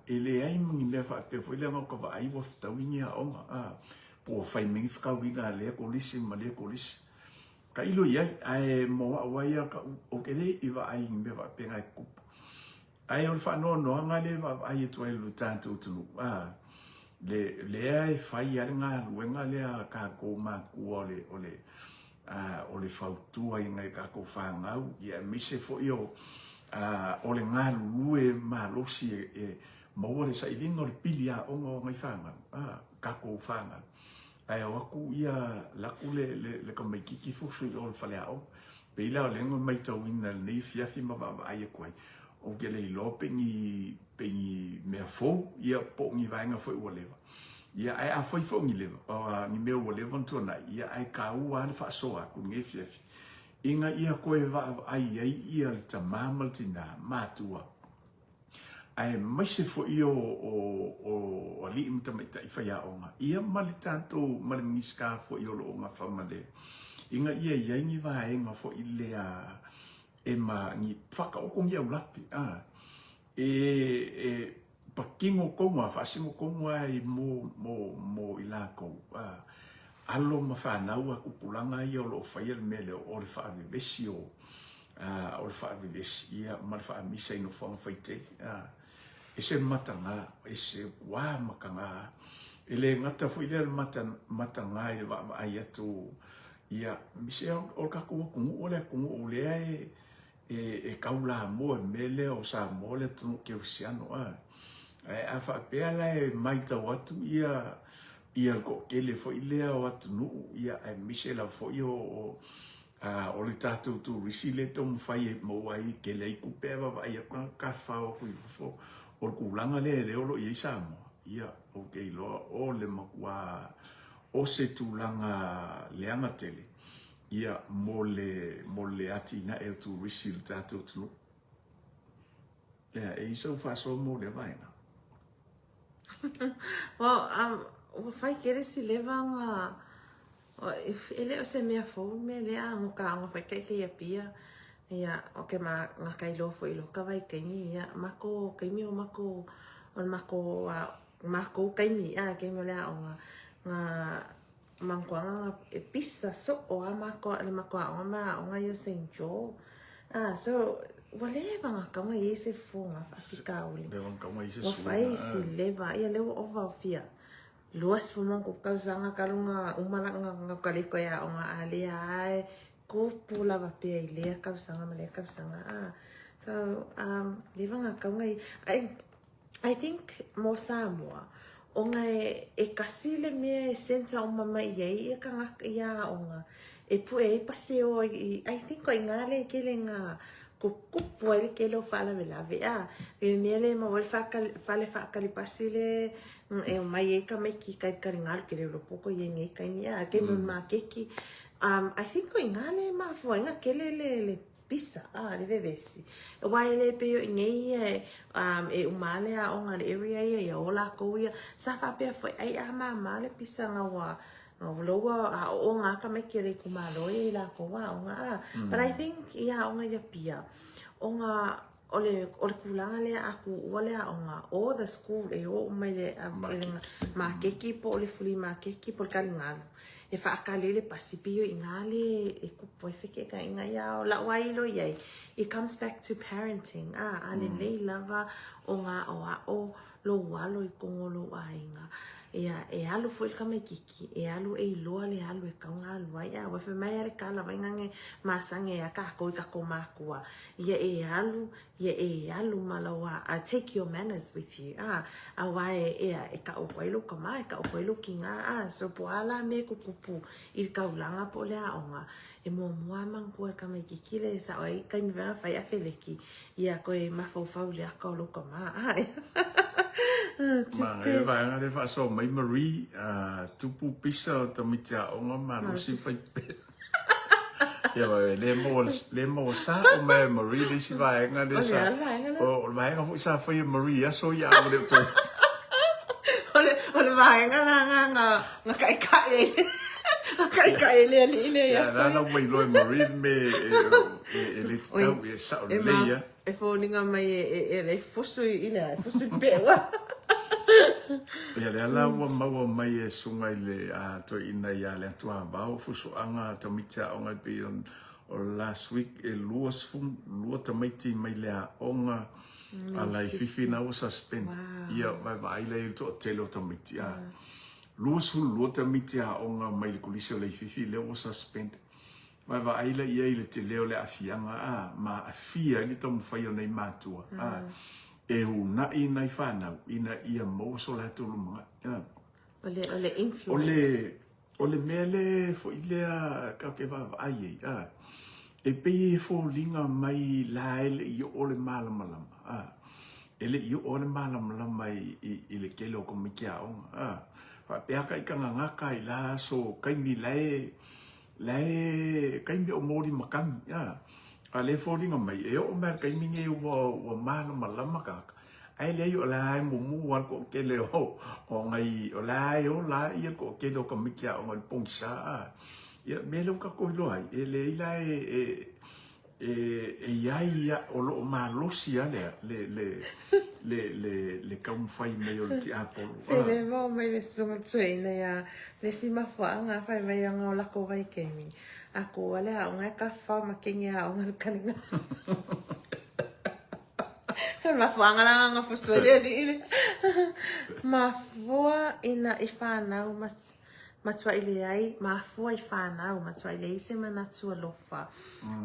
Ele ai mangi mea wha pe fo ile ngau ka wa ai wa fitau ingi a onga. Po fai mingi whakau inga lea kolisi ma lea kolisi. Kailo iai ai moa waia ka o kele I wa ai nge mea wha pe ngai kupu. Ai o le whanau noa ngā le ai e tuai lu tātou tunu. Le ai whai are ngā ruenga lea kako māku o le whautua I ngai kako whangau. Ia mise fo I o le ngā lue mālosi e maua le sailinga o le pili a onga o ngai whangau. Kako whangau. Ai o aku ia laku le kamaikiki fusu I o le whale ao. Peila o lengo mai tau ina nei fiafi mawawa ai e kuai. O ke lei lo pengi mea fo ia po ngi vaenga foi ua leva ia ai a foi fo ngi leva o ni mea ua leva ntona ia ai ka ua le whaasoa ku nge fiafi inga ia koe va ai ia le tamamal tina mātua ai maise fo I o ali imta mai tai whaia onga ia mali tātou mali miska fo I o lo onga whamade inga ia ngi vaenga fo I lea e ma ni whaka o kongi au lapi. Pakingo konga, whasingo konga I mo I lako. Alo ma whanau a kupulanga I o lo whaia le mele o le whaavivesi o le whaavivesi ia ma le whaamisa ino whanga whaite. E se matanga, e se wā makanga. E le ngata fo I le matanga I le wā ai atu. Ia, mise o kako kungu o le kungu o lea e kaula mo mele o sa mo le tunu ke usiano a fa pea la e maita watu ia ko kele fo ilea o atu nu ia e mise la fo o o le tātou tu risi le tō mwhai e mawai ke lei kupe wa ia ka whao kui fo o le kulanga le olo i Samoa ia o ke iloa o le makua o se tūlanga leanga tele ia mo le ati na e tu risi le tātou tulu ia e isa ufaso mo le vaina. Well, whai kere si levanga ele o se mea fo me le a ngoka ngo whai kai kai apia ia o ke ma nga kai lofo i loka vai kaimi ia mako kaimi o mako on mako kaimi a kaimi le a o nga mangkuanga e pisa so o a mako le mako o ma o nga yo St. Joe so wale vanga kama i se fonga Afrika ole Le wanga kama i se o fai si leva ia lewa o va fia luas fumang ko kausanga kalunga umaranga nga kaliko ya o nga alia ai ko pula va pe ile kausanga male kausanga so leva nga kama I think mo Samoa o nga e kasile me sense o mama ye e kanga ia o nga e pu e pase o I think ko ingale kele nga kupu ele ke lo fala velave e mele mo vol fale li pasile e mai e ka mai ki kai karingal ke lo poko ye ngai kai mia ke mo ma keki I think ko ingale ma fo nga kele le pisa le vevesi e wai le pe ngai e umale a onga le area ia ola ko ia sa fa pe fo ai ama male pisa nga wa loa o nga ka me kere ku malo e la ko wa nga but I think ia o nga ia pia o nga ole kulanga le aku ole o nga o the school e o mai le ma keki po le fuli ma keki po kalingalo e fa akalele pasipio ingale e ku po feke ka inga ia o la wai lo ia it comes back to parenting ale le lava o nga o lo walo i kongolo ainga ia e alu foi kama kiki e alu e loa le alu e kaunga alu ia wa fe mai ale kala vai ngange masange ya ka ko makua ia e alu malawa take your manners with you a wai e ka o koilo kama e ka o koilo kinga so po ala me kupu i kaulanga po le aonga e mo man ko kama kiki le sa ai kai mi va fai afeleki ia ko e mafau le ka lo kama Ma e vai nga le fa so mai Marie tupu pisa o tamitia o nga ma si fai ia vai le mo sa o mai Marie le si vai nga le sa o vai nga fu sa fai Marie so ia o le to ole vai nga kai le ya na mai lo Marie me le tau e sa o le ia e fo ninga mai e le fusu ile fusu pewa ia le ala ua maua mai e sunga i le to ina ia le atua bao fusu anga tamitia o ngai pe o last week e lua tamaiti mai le a onga ala i fifi na o suspend ia vai le to telo tamitia lua tamitia onga mai le kulisi o le fifi le o suspend vai le ia i le te leo le afianga ma afia ni tomu fai o nei matua e una ina ifana ina ia mo so la tu luma ole influence ole mele fo ilea ka ke va ai e pe fo linga mai la ele i ole malama ele i ole malama mai i le kelo ko mikia on fa pe ka i kanga ngaka i la so kai mi lai kai mi o mori makami ale falling on mai e o ma kai minge o malama ka ai le yo la mu wan ko ke le o ngai o la i ko ke lo ka mikia o ngal pongsa ia me lo ka ko lo ai e le ila ia o lo malosi le ka un fai me o ti apolo le mo me le so tsaina ya le sima fa nga fai mai nga la ko vai kemi ako wala o nga ka fa makenya o nga kaninga ma fa nga nga fuso le ma fua ina ifana o matua ile ai ma fua ifana o matua ile se mana tua lofa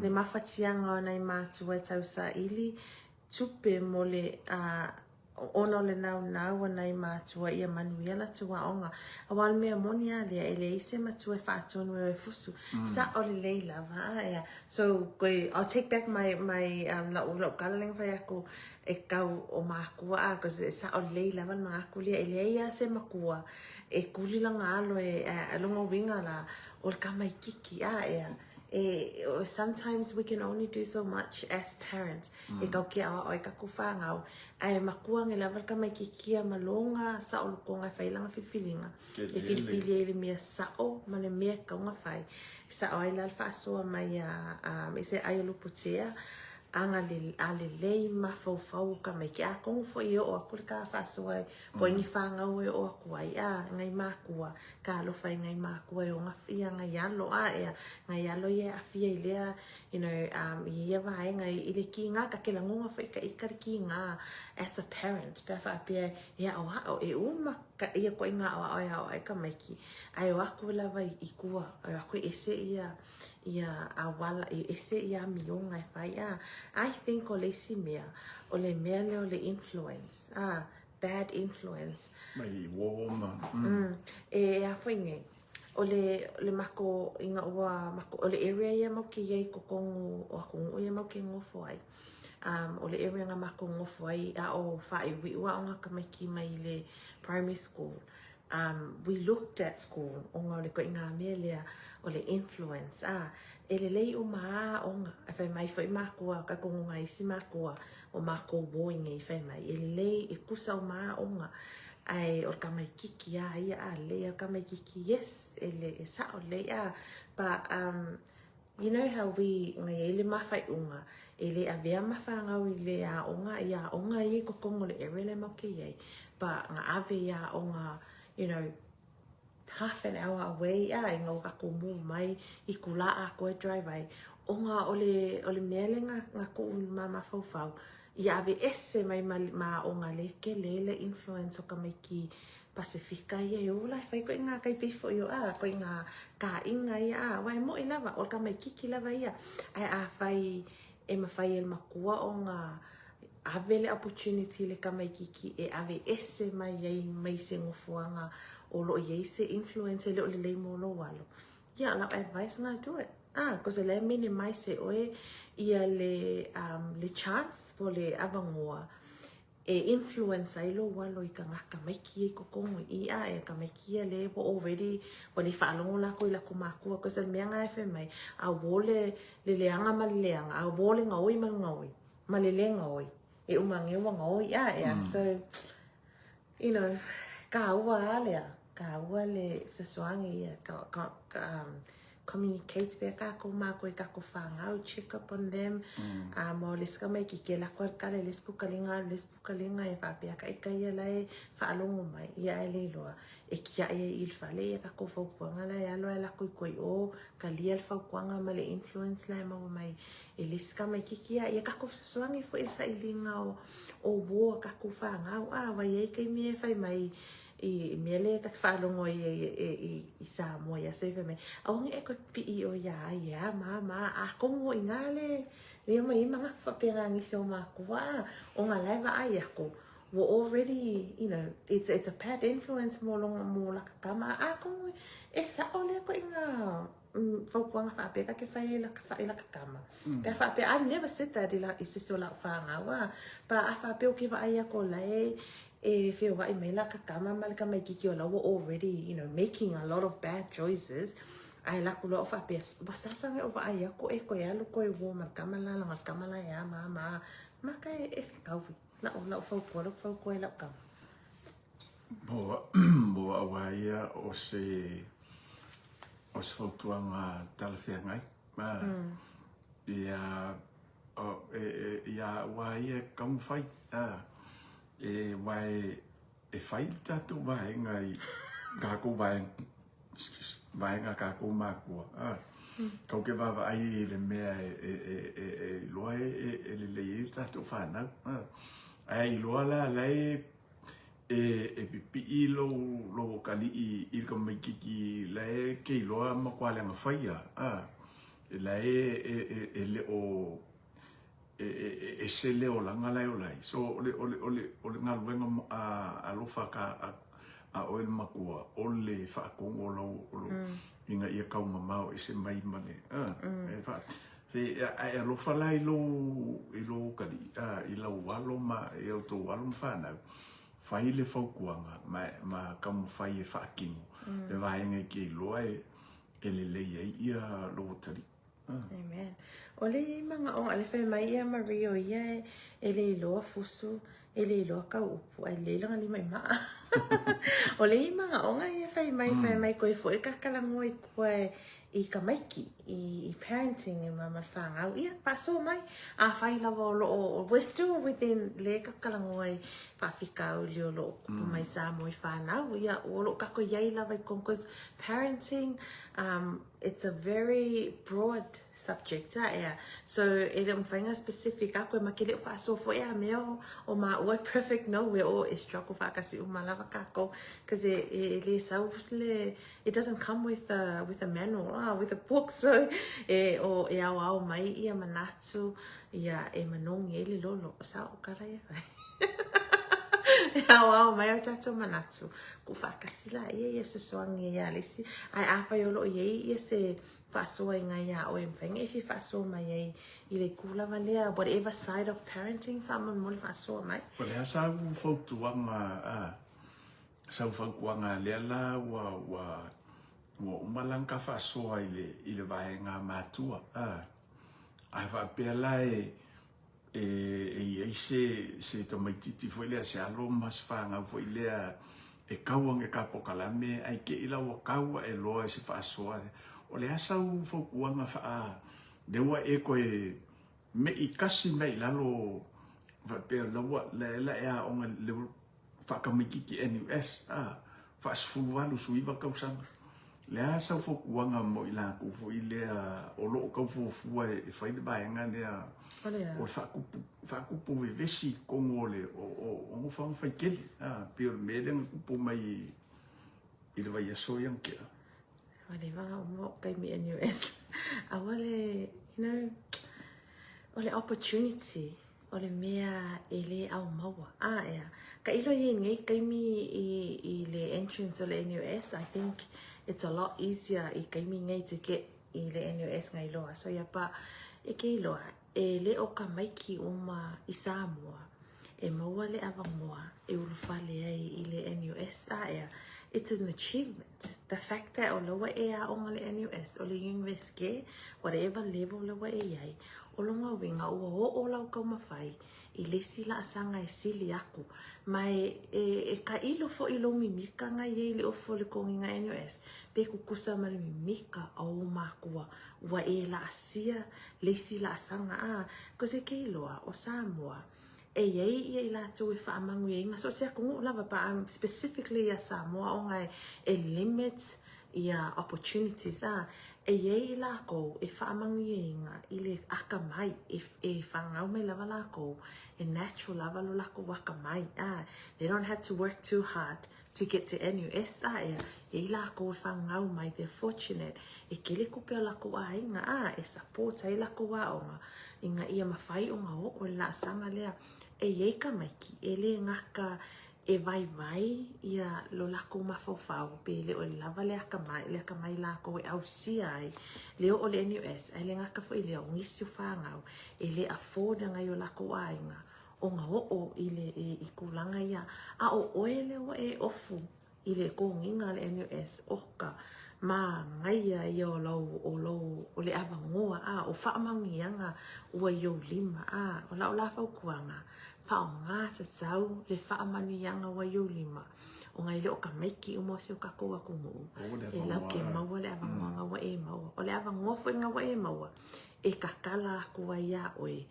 le mafatianga ona i matua tausa ili tupe mole ono le nau nei mātua ia manuia la tuaonga. A wal mea moni a lea ele ise matua whaatonu e fusu. Sa o le lei lava ea. So, I'll take back my lau kalaling whai aku e kau o mākua a, because sa o le lei lava mga aku lea ele ia se makua e kuli langa alo e alonga winga la o le kamai kiki a ea. Sometimes we can only do so much as parents. E kau ke awa o e kaku whangau. Ai makua nge lawa ka mai kikia malonga sa o lukonga whailanga whiwhilinga. E whiwhili e le mea sao ma le mea kaunga whai. Sa o ai lalfa asoa mai e se ai luputea. Anga le lei mafau ka mai ki a kongu fo i o akule ka whasoa po ingi whangau e o akua i a ngai mākua ka alofa i ngai mākua e o ngawhia ngai alo a ea ngai alo i a whia i lea i ia wae ngai i le ki ngā ka ke langunga wha i ka ikari ki ngā as a parent pia wha apia ia o hao e uma ka ia ko i ngā o ai ka maiki ai o aku lawa i kua ai aku ese ia awala ese ia mionga e whai a I think o le si mea o le mea leo le influence bad influence mai woma e a whainge o le mako inga ua mako o le area ia mau ke iei ko kongu o akungu ia mau ke ngofo ai o le area nga mako ngofo ai a o whae wiua o nga kamaiki mai le primary school we looked at school o nga o le ko inga mea lea o le influence e le lei o maa o nga e whai mai whai makua ka kongu nga isi makua o mako boing e whai mai e le lei e kusa o maa o nga ai o kamai kiki a ia a le o kamai kiki yes e sa o le a but you know how we ngai ele mafai unga ele avea mafanga o le a onga i ko kongo le ere le mo ke ye but nga ave ya onga you know half an hour away ai ngau ka ko mu mai i kula a ko drive ai onga ole mele nga ko mama fau ia ave esse mai ma onga le ke le influence o ka mai ki Pasifika ia e ola fai ko inga kai pifo yo ko inga ka inga ia wai mo ina va o ka mai kiki lava ia ai a fai e ma fai el makua o nga avele opportunity le ka mai kiki e ave esse mai ai mai se ngofuanga o lo ye se influence le o le mo lo walo ia la advice nga do it because le mini mai se oe ia le chance for le avangoa e influence ai lo walo i ka ngaka mai ki ko kongo i e ka mai ki le bo already o le whaalongo la ko i la kumakua ko sa mea nga e mai a wole le anga ma le anga a wole ngaoi ma ngaoi ma le ngaoi e umange wa ngaoi so you know ka ua le sasuangi communicate be ka ko ma ko ka ko fanga check up on them mo les ka mai ki ke la kwal ka les pukalinga e fa pe ka ka ia lai fa alongo mai ia ele lo e kia e il fale ka ko fo panga la ya lo la ko o ka lia fa kwanga ma le influence la mo mai e les ka mai ki kia ia ka ko swangi fo esa ilinga o wo ka ko fanga wa ye ke mi e fa mai i mele ka whalongo i Samoa ia se me aongi e ko pi o ia mama a kongo ingale le mai manga whapera ngi so makua o nga leva ai ako were already you know it's a bad influence mo la kama a kongo e sa ole ko inga whaupuanga whapeka ke whai la kama pe whape I never said that i la isi so la whanga wa pa a whape o ke wa ai ako lai e feel wa imela ka kama mal ka mai ki ola were already you know making a lot of bad choices ai la kulo of apes basasa nge over ai ko e ko ya lo ko e wo mar kamala ya mama maka e ka wi la fo ko la ka bo awaia o se fo tuanga talfia ngai ma ia waia kam fai e vai e fai tatu vai ngai ka ko vai vai nga ka ko makua kau ke va ai le mea e loa le tatu fana ai loa la e pipi lo kali i ko mai ki le ke loa ma kwale nga faia e le o e se leo langa lai o lai. So ole ngā luenga a lofa ka a oil makua, ole whaakongo olo inga ia kau mamau e se mai male. Se a lofa lai lo kari, i lau walo ma e au tō walo mwhanau. Whai le whaukuanga ma kamu whai e whaakingo. Le vaenga ki loa e le leia ia lo tari. Amen. Ole i mga o ale whai mai ia Mario ia e le loa fusu, e le loa kau upu, ai le langa lima i maa. Ole i mga o nga ia whai mai koe fo e kakalango i koe i ka maiki, i parenting i mama whangau. Ia, paso mai, a whai lawa o loo, we're still within le kakalango i whawhikau li o loo kupu mai sa mo i whanau. Ia, o loo kako iai lawa i kong, because parenting, it's a very broad subject, ea. So, e le mwhainga specific, a koe makele o whaaso fo ea meo o ma ua perfect no, we o e struggle whakasi o malawa kako, because le sau le, it doesn't come with a manual, with a book, so e au mai ia manatu, ia e manongi e le lolo, o sa o kara e vai. Au mai o tato manatu, ku whakasila ia se soangi ia lesi, ai awhai o lo ia se whasoa inga ia o e mwhenga, if you whasoa mai i le kula valea, whatever side of parenting, whamon mole whasoa mai. Wale sa u fautuanga, sa u fautuanga lea la wa umalang ka whasoa i le vaenga mātua. Ai whapea la e se tamaititi foi lea se alo mas whanga foi lea e kauang e kapokalame ai ke ila wa kaua e loa e se whaasoa. O le asa u whaukuanga wha dewa e koe me i kasi mei lalo whapea lawa la ea onga le whakamikiki NUS whaasfulualu suiwa kausanga. Le asa u whaukuanga mo i la kufu i lea o loo kaufufua e whaide baenga lea o whakupu e vesi kongo le o ngofang whaikele. Pio me le kupu mai i le vai aso yang kia. Wale wanga umo kai mi NUS. Awale, ole opportunity, ole mea e le au maua. Ea. Ka ilo i ngai kai mi i le entrance o le NUS, I think it's a lot easier i kai mi ngai to get i le NUS ngai loa. So ia pa, e kei loa, e le o ka maiki uma i Samoa, e maua le awangoa, e urufale ai i le NUS. Ea. It's an achievement. The fact that o loa e a onga le NUS, o le university, whatever level loa e iai, o longa winga ua o lau kaumawhai, i le sila asanga e sili aku, mai e ka ilo fo ilo mimika ngai e le ofo le kongi nga NUS, pe kukusa mali mimika au makua, ua e la asia, le sila asanga cause e ke iloa o Samoa, e iei i la tau e whaamangu i inga. So sea kungu lava pa specifically a Samoa o ngai e limit i opportunities e iei la kou e whaamangu i inga i le aka mai e whangau me lava la kou e natural lava lo lako waka mai. They don't have to work too hard to get to NUS. E la kou e whangau mai, they're fortunate. E kele kupe o lako a inga e support ai lako wa onga inga ia mawhai o nga o la sanga lea. E iei ka maiki, e le ngaka e vai ia lo lako mawhauwhau, pe le o le lava le aka mai lako e au sia ai, leo o le NUS, ai le ngaka fo i leo ngisi o whangau, e le afford ngai o lako ainga, o nga o i le i kulanga ia, a o oe leo e ofu, i le konginga le NUS, oka, ma ngai ia o le awangoa, o whaamangianga ua iau lima, o la whaukuanga, whao ngā tatau le whaamanianga wa iau lima, o ngai le o ka maiki umo se o ka koa kungu, e lau ke maua le awangoanga wa e maua, o le awangoa fo inga wa e maua, e ka kala kua ia oe,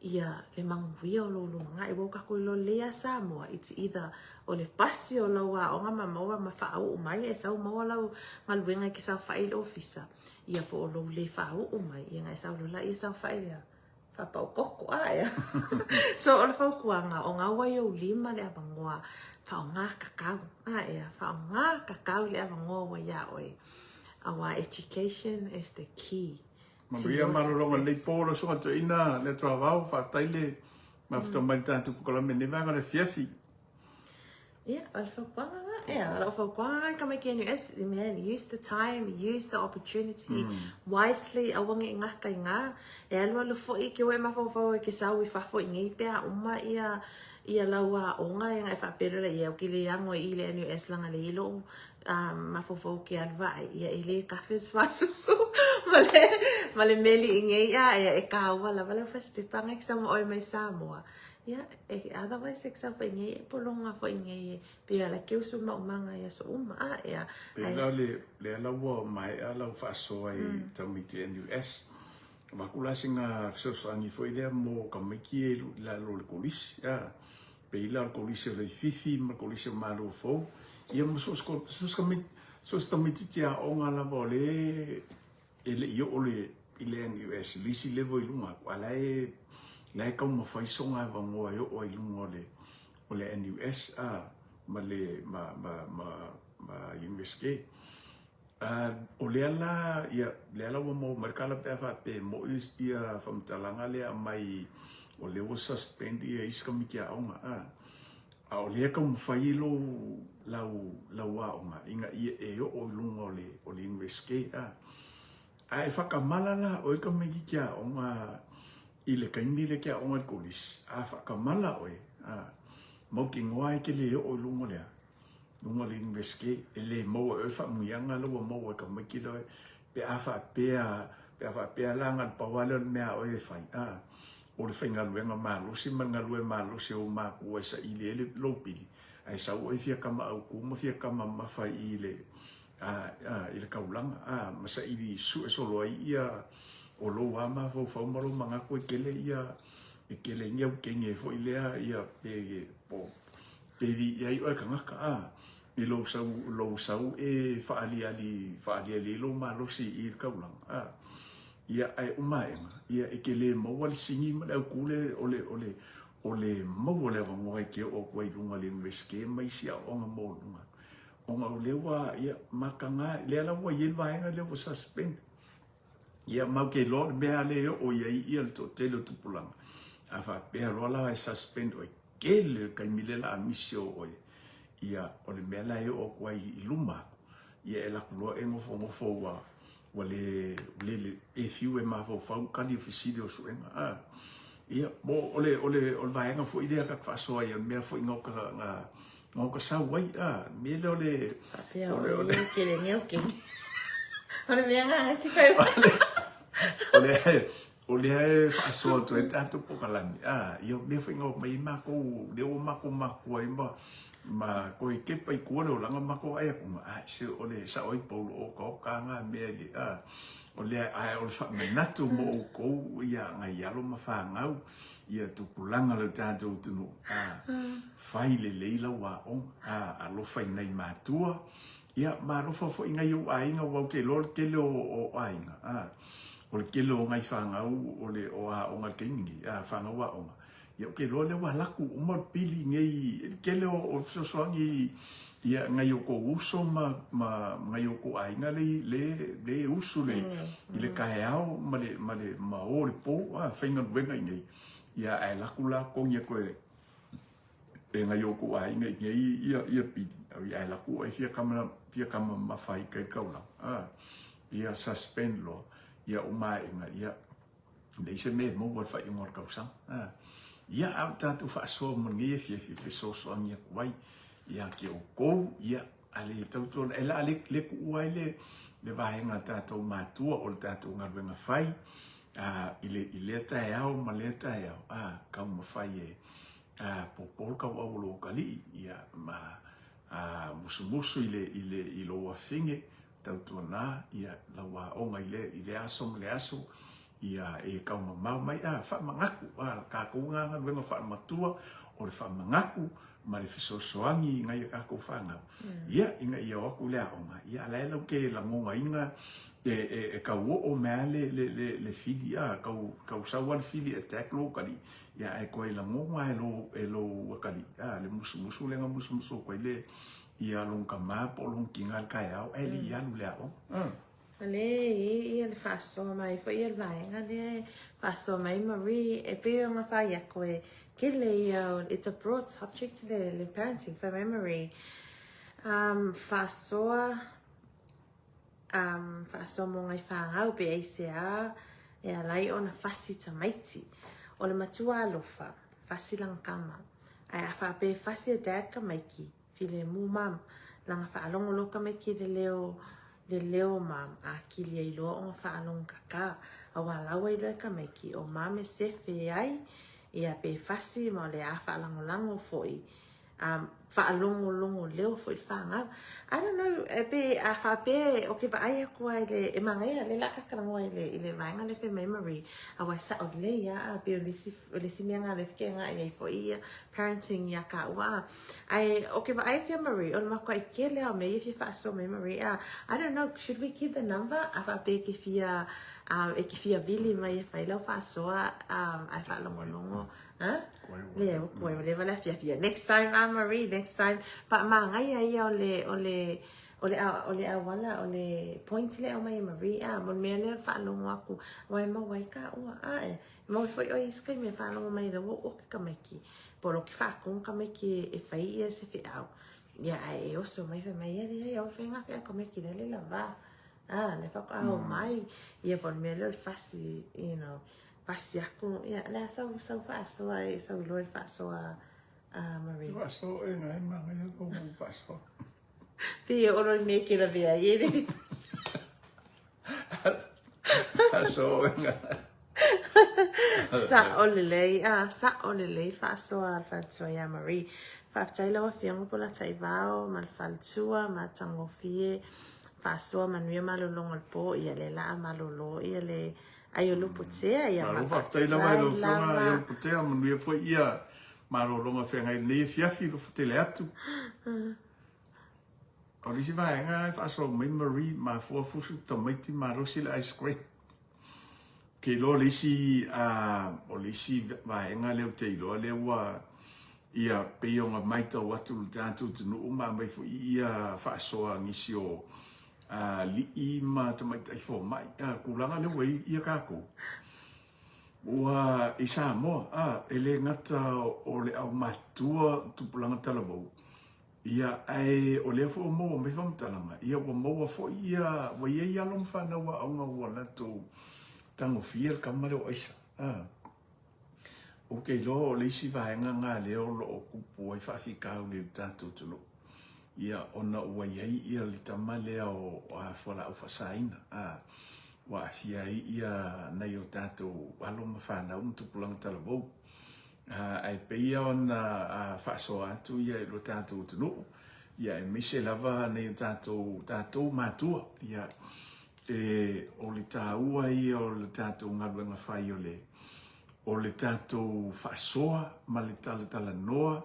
ia le manguia o lo lunga, e woka koe lo lea Samoa, it's either o le pasi o laua, o nga maua ma whaau umai, e sau maua lau ngaluenga ki sau whaile ofisa, ia po o lo le whaau umai, ia ngai sau lola ia sau whaile whapau koko aia. So o le whaukuanga, o ngā wai o lima le awangoa, whao ngā kakau, whao ngā kakau le awangoa wa ia oe. Our education is the key Maria marolonga le polo so to ina le travau fa taile mafto mai tanto ko me ne vanga le fiafi. Yeah, come again, man, use the time, use the opportunity wisely. Awang inga kay nga, alwa fo ikiwe mafo ke sawi fa fo ingi pe uma ia lawa onga yang fa pero ia kile yang ile NUS lang ale ilo mafo ke alva ia ile cafes vasusu male meli ingi ia e kawa la vale fas pipang exam oi mai Samoa. Yeah, otherwise example ingi polonga fo ingi pia la ke usu manga ya so ya Pela le lawa mai ala fa so ai tamiti NUS makula singa so sangi fo ile mo kamiki la lo kolis ya pela kolis le fifi ma kolis malo fo ia mo so tamiti tia onga la vole ele yo ole ile NUS lisi levo ilunga wala lai kau ma fai songa va ngoa yo o ilunga ole NUS ma USK ole ala ia le ala mo merkala pe fa pe mo ia fam talanga le mai ole o suspend ia iska mikia onga ole ka mo fai lo lau onga inga ia e yo o ilunga ole USK ai fa kamala la o ka mikia onga ile kaimi le kia onga kolis fa kamala oi mo ki ngoai ke le o lungo le inveske ele mo e fa muyanga lo mo ka makilo pe afa pe langa pa wala me o e fai o le finga luenga malo si manga lue malo se o ma ko sa ile lo pili ai sa o fia kama au ku mo fia kama ma fai ile ile kaulanga ma sa ili su so lo ia o lo ama fo mo manga ko kele ia kele ngia kenge fo ile ia pe vi ia o kanga i lo sau e fa ali lo ma lo si il kaulang ia ai umai ia kele mo wal singi ma au kule ole mo le ngo ke o ko i lunga le meske mai sia onga mo lunga onga lewa ia makanga le la wa yel va le wa suspend ia mau ke lo be ale o ia to telo tu pulang afa pe lo la suspend o ke le ka milela misio o ia o le mela o kwai iluma ia ela kulo e ngofo wa le e fiu e ma fo ka di fisidio so ia mo ole vai nga fo idea ka fa so ia me fo ngoka sa wai me le ke le ngeo ke ole me nga ki fa ole ai fa so to tanto pokalani io me fo ngo mai mako de o mako ai ma ko ke pai ko lo langa mako ai ko se ole sa oi polo o ko ka nga me le ole ai ole fa me natu mo ko ia nga ia lo ma fa ngau ia tu pulanga le tanto tu fai le leila wa on lo fai nei matua ia ma lo fo inga yo ai nga wa ke lo o ai nga o ke lo ngai fa ngau ole o nga kingi fa nga wa on ia ke lo le wa laku mo pili ngai ke lo o so ngi ia ngai ko uso ma ngai ko ai nga le uso le ile ka ao ma o le po fainga wenga ngai ia ai laku la ko ngi ko e ngai ko ai ngai ia pi ai laku ai fia kama ma fai kai kaula ia suspend lo ia umai nga ia dei se me mo wa fai ngor kausang ia au tatu fa so mo ngi fi so ngi kwai ia ke o ko ia ale tauto ela ale le ku ai le vai nga tatu matua o tatu nga venga fai ile ta ao ma le ta ao ka mo fai popol ka o lo kali ia ma musu ile wa finge tauto na ia la wa o ngai ile aso le aso ia e ka mai fa mangaku ka ku nga venga fa matua o le fa mangaku ma le fisosoangi ngai ka ko fanga ia inga ia o ku le onga ia la lo ke la mo inga e ka o male le fili ka sa wal fili attack locally ia e ko la mo mai lo wakali le musu le musu ko le ia long ka ma po long kinga ka ia e li ia lu le Ale ia le whaasoa mai, fo ia le vaenga le whaasoa mai Marie, e pe o ngā whai a koe, ke le ia, it's a broad subject le parenting for memory. Whaasoa, whaasoa mo ngai whangau pe eise a, e alai o na whasi tamaiti, o le matua alofa, whasi lang kama, ai a whape whasi a dad ka maiki, file mu mam, langa whaalongo lo ka maiki le leo mam a kili ai loa o ngā whaalong kaka a walaua i loa ka maiki o mam e sefe ai i a pe whasi ma le a whaalangolango foi whaalongo leo foi whangau. I don't know, e pe a whape o ke vaai akua i le e mangaia le laka karangoa i le vaenga le fe memory a wai sa o le ia a pe o lisi mianga le fike nga i foi ia parenting ia ka ua. Ai o ke vaai ke Marie o le makua i ke leo me i fi whaaso memory a I don't know, should we keep the number a whape ke fia e ke fia vili mai e whailau whaasoa ai whaalongolongo. Le wala fia. Next time, Marie, next time. Pa mangai ai o le awala o le point le o mai Marie mon me le whaalongo aku wai ma wai ka ua mo foi o iskai me whaalongo mai le o ka meki polo ki whakong ka meki e whai e se whiau ia e oso mai mai e o whenga whia ka meki le lava le whakao mai ia pon me le whasi you know whasi aku ia le sau whaasoa e sau loi whaasoa Marie Whaasoa e ngai mangai e ko whaasoa Pia oro me ke la vea ye so sa olele fa so al fa ya Marie fa taila wa fiango pola taivao mal faltua ma tango fie fa so manuia malolongo po ia le la malolo ia le ai lo putea ia ma fa taila wa lo fianga ia putea manuia foi ia malolongo fianga nei fiafi lo futele atu O lisi vaenga e whaaso Marie ma fuafusu tamaiti ma rosi le ice cream. Ke lo lisi o lisi vaenga leo te iloa leo wa ia peo nga maita watu tātou tunu uma mai fu ia whaasoa ngisi o li i ma tamaita i fo mai. Kulanga leo wei ia kako. Ua isa moa ele ngata o le au matua tupulanga talavou. Ia ai o le fo mo me fam talanga ia o mo fo ia o ia long fa na wa nga wala to tango fiel kamare o isa o ke lo le si va nga le o lo ku fa fika o le tato to lo ia ona o ia le tamale o fo la o fa saina wa fia ia na yo tato alo ma fa na tu pulang talabo ai peia ona whaasoa atu ia i lo tātou tunu. Ia e mise lava nei tātou mātua. Ia o le tāua ia o le tātou ngaruenga whai o le tātou whaasoa ma le tala noa.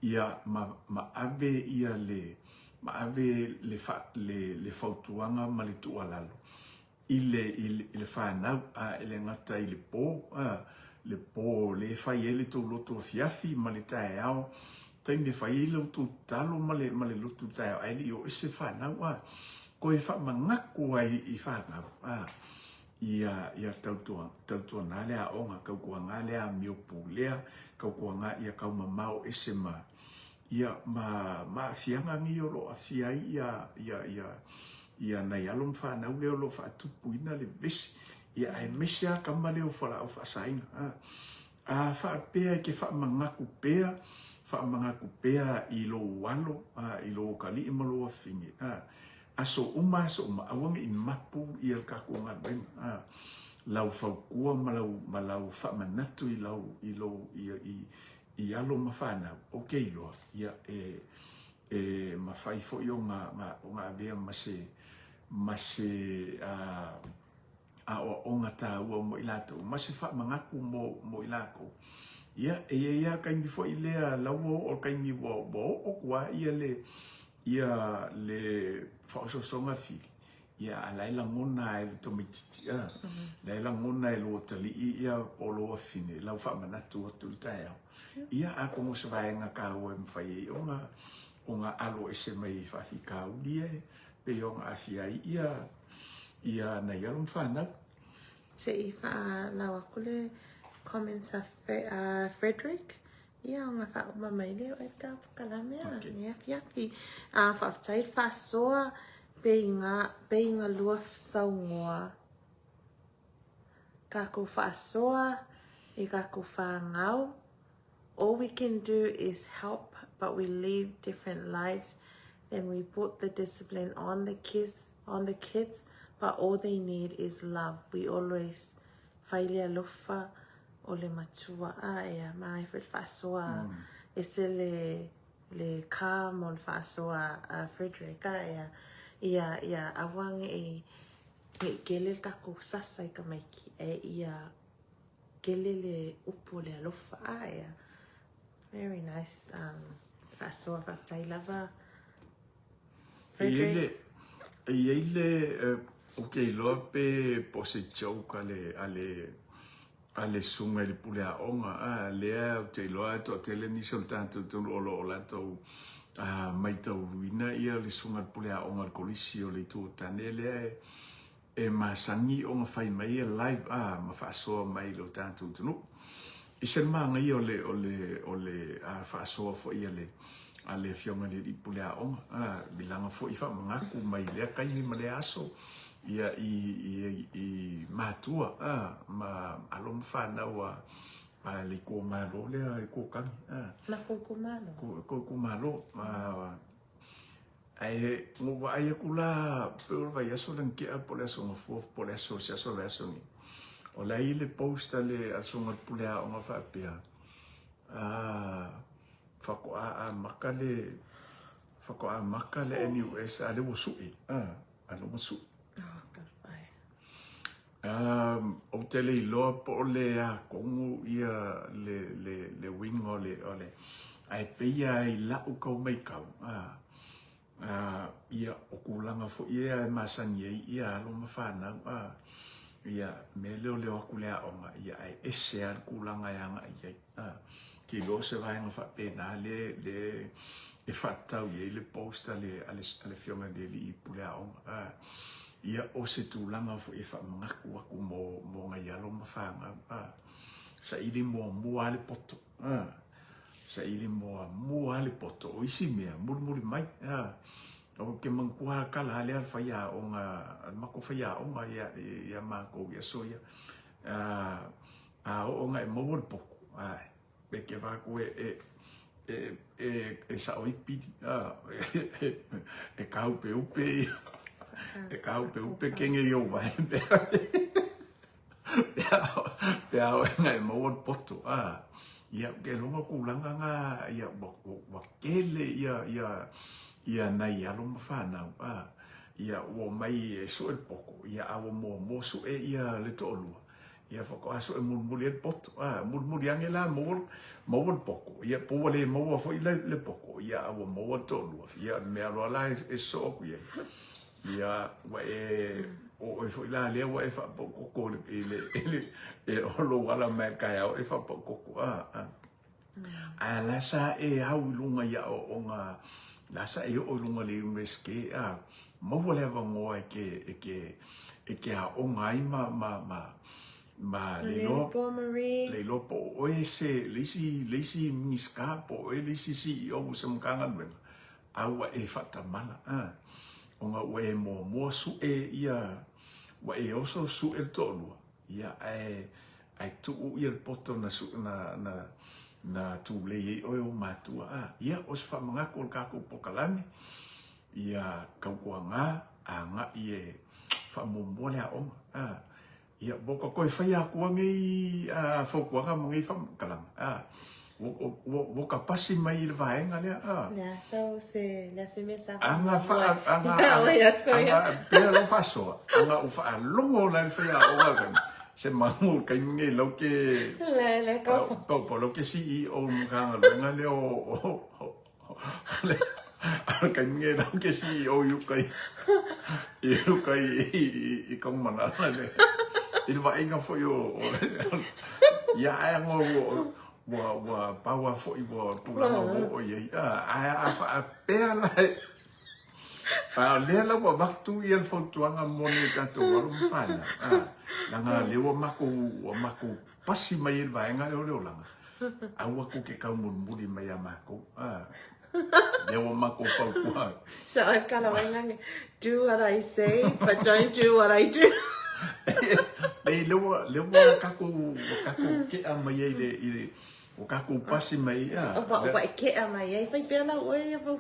Ia ma ave ia ma ave le whautuanga ma le tualalo. I le whanau le ngata i le pō. Le po le fai ele to loto fiafi ma le tae ao tai me fai ele to talo ma le loto tae ao ele o ese fa na wa ko e fa mangaku ai I fa na ia tautua na le a onga kau kua ngā le a miopu lea kau kua ngā ia kau mamao ese ma ia ma fianga ngi o lo a fiai ia nei alom fa na ule o lo fa tupu ina le vesi ia ai mesia kamale o fala o fa saina fa pea ke fa mangaku pea I lo walo I lo kali I malo fingi so uma awang I mapu I el kako ngaben lau faukua malau fa manatu I lo I alo mafana okay lo ia ma fai fo yo nga vea mase o ngata ua mo ilato mase fa mangaku mo ilako ia kai mi fo ilea lawo o kai mi wo o kwa ia le fa so songa fi ia alai la ngona e to mititi la ngona e lo tali ia polo fine la fa manatu tu tae ia a como se vai nga ka o mfai o nga alo ese mai fa fika dia pe o nga afia ia ia na ia lo mfana Se I lawa kule comments a Frederick. Ia nga wha mai leo e ka whakalamea. Ia fiaki. Whaftai whasoa pe inga lua saungoa. Kako whasoa I kako whangau. All we can do is help, but we live different lives. Then we put the discipline on the kids, but all they need is love. We always whailia lofa o le matua ea mai whasoa e se le ka mo le whasoa Frederick ia awang e gele kako sasa I ka maiki e ia gele le upo le alofa ea. Very nice whasoa whaktai lava Frederick. Ele okay lo pe pose chau ka le ale sunga le pulea onga le te lo to tele ni soltanto to lo la to mai to wina ia le sunga pulea onga kolisi o le tu tanele e masangi onga fai mai live ma faso mai lo tanto tu isen manga ia o le faso fo ia le ale fionga le pulea onga bilanga fo ifa mangaku mai le kai ni male aso ia I matua ma alom fana wa le ko malo le ko kan na ko malo ko malo ai mo ai kula per vai aso dan ke por eso no fo por eso se aso verso ni o la ile posta le aso ngat pulea onga fa pia fa ko makale NUS ale wo sui alo mo sui o tele I loa po le kongu ia le wing ole ai peia I la o kau mai kau ia o kulanga fo ia masangi ia lo mafana ia me leo aku le onga ia ai ese al kulanga yanga ia ki lo se vai nga fa pena le e fatau ia le posta le ale fiona de li pulea onga ia o se tūlanga fo e whamangaku aku mō ngai alo mawhanga. Sa ili mua ale poto. Sa ili mua ale poto. O isi mea, muri mai. O ke mangkua kala ale al whaia o ngā, mako whaia o ngā ia mako ia soia. O ngā e mawar poko. Pe ke wako e sa oipiti. E kau pe upe e kau pe upe kenge yo vai pe au ngai mo poto ia ke longa kulanga nga ia wa kele ia nai alo mafana ia o mai so el poko ia awo mo so ia le tolu ia foko aso e murmuri el poto murmuri angela mo poko ia po le mo fo le poko ia awo mo tolu ia me alo la e so ia ia wa o foi la le wa fa ko ele o lo wala me ka o fa ko la sa e au lunga ia o nga la sa e o lunga le meske mo wala va ngo ke a o ngai ma le lo po o ese lesi miska po e lesi o sem kangan ben au e fatamala onga we mo su ia wa e oso su el tolu ia ai tu ia poto na su na tu le o matua ia os fa manga ko ka ko pokalame ia ka ko nga anga ie fa mo le o ia boko ko fa ya ko ngi fo ko nga ngi fa kalang wo kapasi mai il vaenga le ya so se la se mesa anga ya pe lo faso anga u fa longo la fa ya o ga se mangu ka ngi lo ke le po lo ke CEO mga nga le o ka ngi lo ke CEO yu kai I kong mana le il vaenga fo yo ya ngo wa pawa fo I wa kulanga o ye fa pea lai le la wa waktu ia fotuanga moni tato wala mfana langa lewa mako pasi mai vaenga le langa awa ko ke kau muli mai mako lewa mako fa So I'm kind of like, do what I say, but don't do what I do. lewa kako ke mai ile o kako pasi mai Ba ke ama ye fai pela oi ba.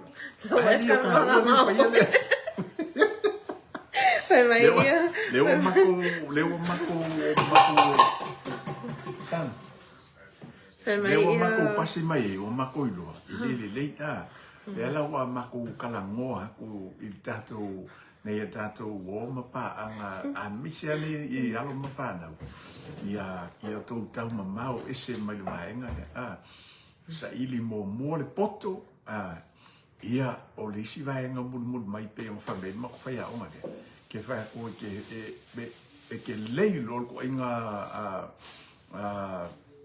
Fai mai ia. Lewa mako san. Fai mai Lewa ia. mako pasi mai o mako iloa. Le Pela wa mako kalangoa ku i tatou nei tatou o mapa anga a misiani I alo mapana. Ia tau tau mamau ese mai vaenga sa ili mo le poto ia o le si vaenga mun mai pe o fa ben mo fa ya o ma ke fa ko ke lei lo ko inga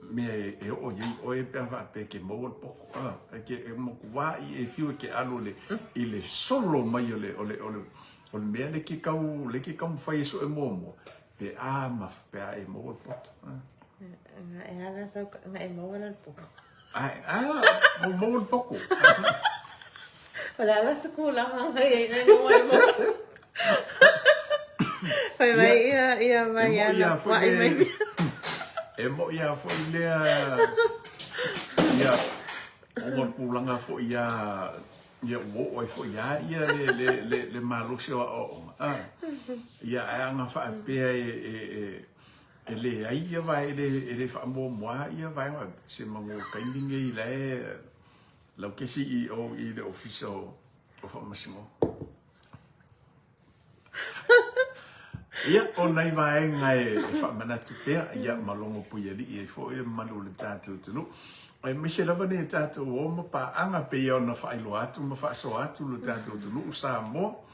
me o pe va pe ke mo po ke mo wa I fiu ke alo le ile solo mai o le me le ke kau fa eso e mo pe ma pe mo po Ela só na mo wala po. Mo poco. Wala la sa kulang ang ay mo. Fai mai ia mai ia mo ia foi le ia o pulanga foi ia wo foi ia le malo se o ia anga fa pe ele aí vai ele fa mo ia vai se mango kaindinge ile lo que CEO I le official of masimo ia o nei vai ngai fa manatu pe ia malongo puia li fo e malu le tatu tulu ai mise lava ne tatu o ma pa anga pe ia na fa ilo atu ma fa so atu le tatu tulu sa mo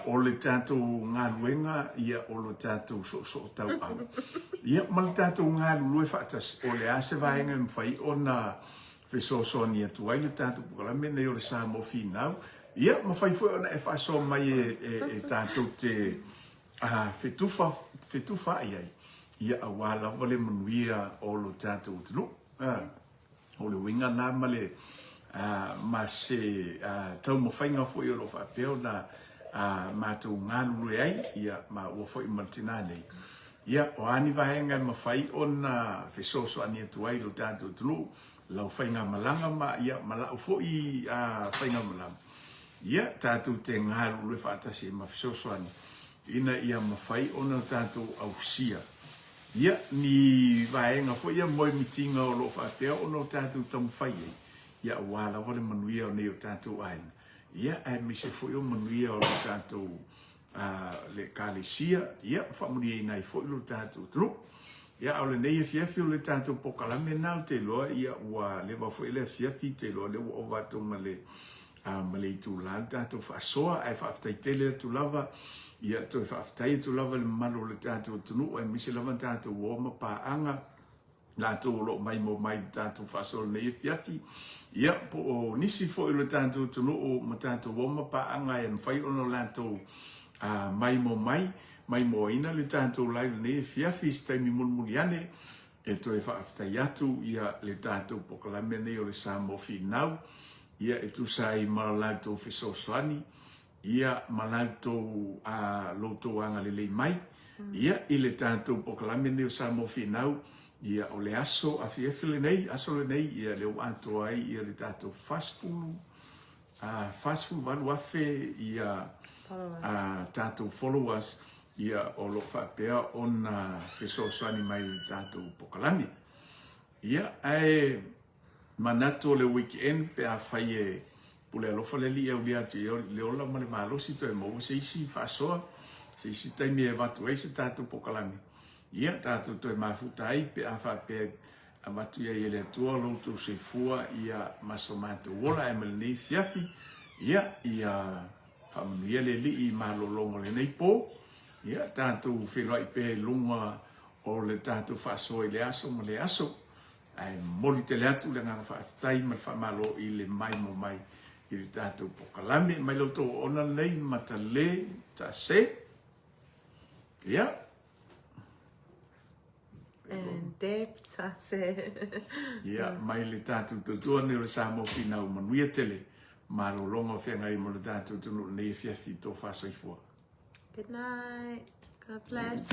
o le tatu ngaluenga ia o le tatu so tau au ia mal tatu ngalu fa tas o le ase vai ngai mfai ona fe so ni atu ai le tatu la me ne o le sa mo finau ia ma fai fo ona e fa so mai e tatu te fe tufa ai ia awala vole manuia o lo tatu tulu o le winga na male ma se tau mo fainga fo I lo fa peo na ma tu ngalu ai ia ma o fo I martina nei ia o ani vaenga ma fai ona fe so ani tu ai lo tatu tulu lau fainga malanga ma ia mala fo I fainga malanga ia tatu te ngalu le fa tasi ma fe so ani ina ia ma fai ona tatu au sia ia ni vaenga fo ia moi mitinga o lo fa peo ono tatu tam fai ia wala vole manuia o nei o tatu ai ia ai mi se fo o manuia o tatu le kalesia ia fa muri nai fo lo tatu tru ia o le nei fiafi o le tatu pokalame nau te loa ia wa le va fo le fiafi te loa le o va to male male tu la tatu fa soa ai fa ftai tele tu lava ia to fa ftai tu lava le malo le tatu tunu ai mi se lava tatu o ma pa anga la to lo mai mo mai tatu fa so nei fiafi ia po nisi fo le tatu tunu o ma tatu o ma pa anga e fai ono la to mai mo ina le tatu lai nei fiafi stai mi mulmuliane e to e fa ftai atu ia le tatu pokalame nei o le sa mo finau ia e tu sai malato fiso swani ia malato loto anga le mai ia ile tanto poklame ne sa mo finau ia o le aso a fiefile nei aso le nei ia le anto ai ia le tanto fast food valu afe ia tanto followers ia o lo fa pea on fiso swani mai tanto poklame ia ai manato le weekend pe a faie pule lo fale li au dia tu le ola male malo si to mo se si fa so se si tai me va tu ese tatu pokalami ia tatu to ma futai pe a fa pe a matu ia ele tu lo tu se fua ia masomato ola e mel ni fiafi ia fa ia le li malo longo le nei po ia tatu filoi pe lunga o le tatu fa so le aso ai moli te leatu le ngana fa tai ma fa malo I le mai mo mai I le tātou pokalame, mai loto ona nei matale, ta se. Ia. And Deb, ta se. Ia, mai le tātou tutua ne o le Samoa Finau manuia tele. Malolonga whenga I mo le tātou tunu nei fiafi tō whasaifua. Good night. God bless.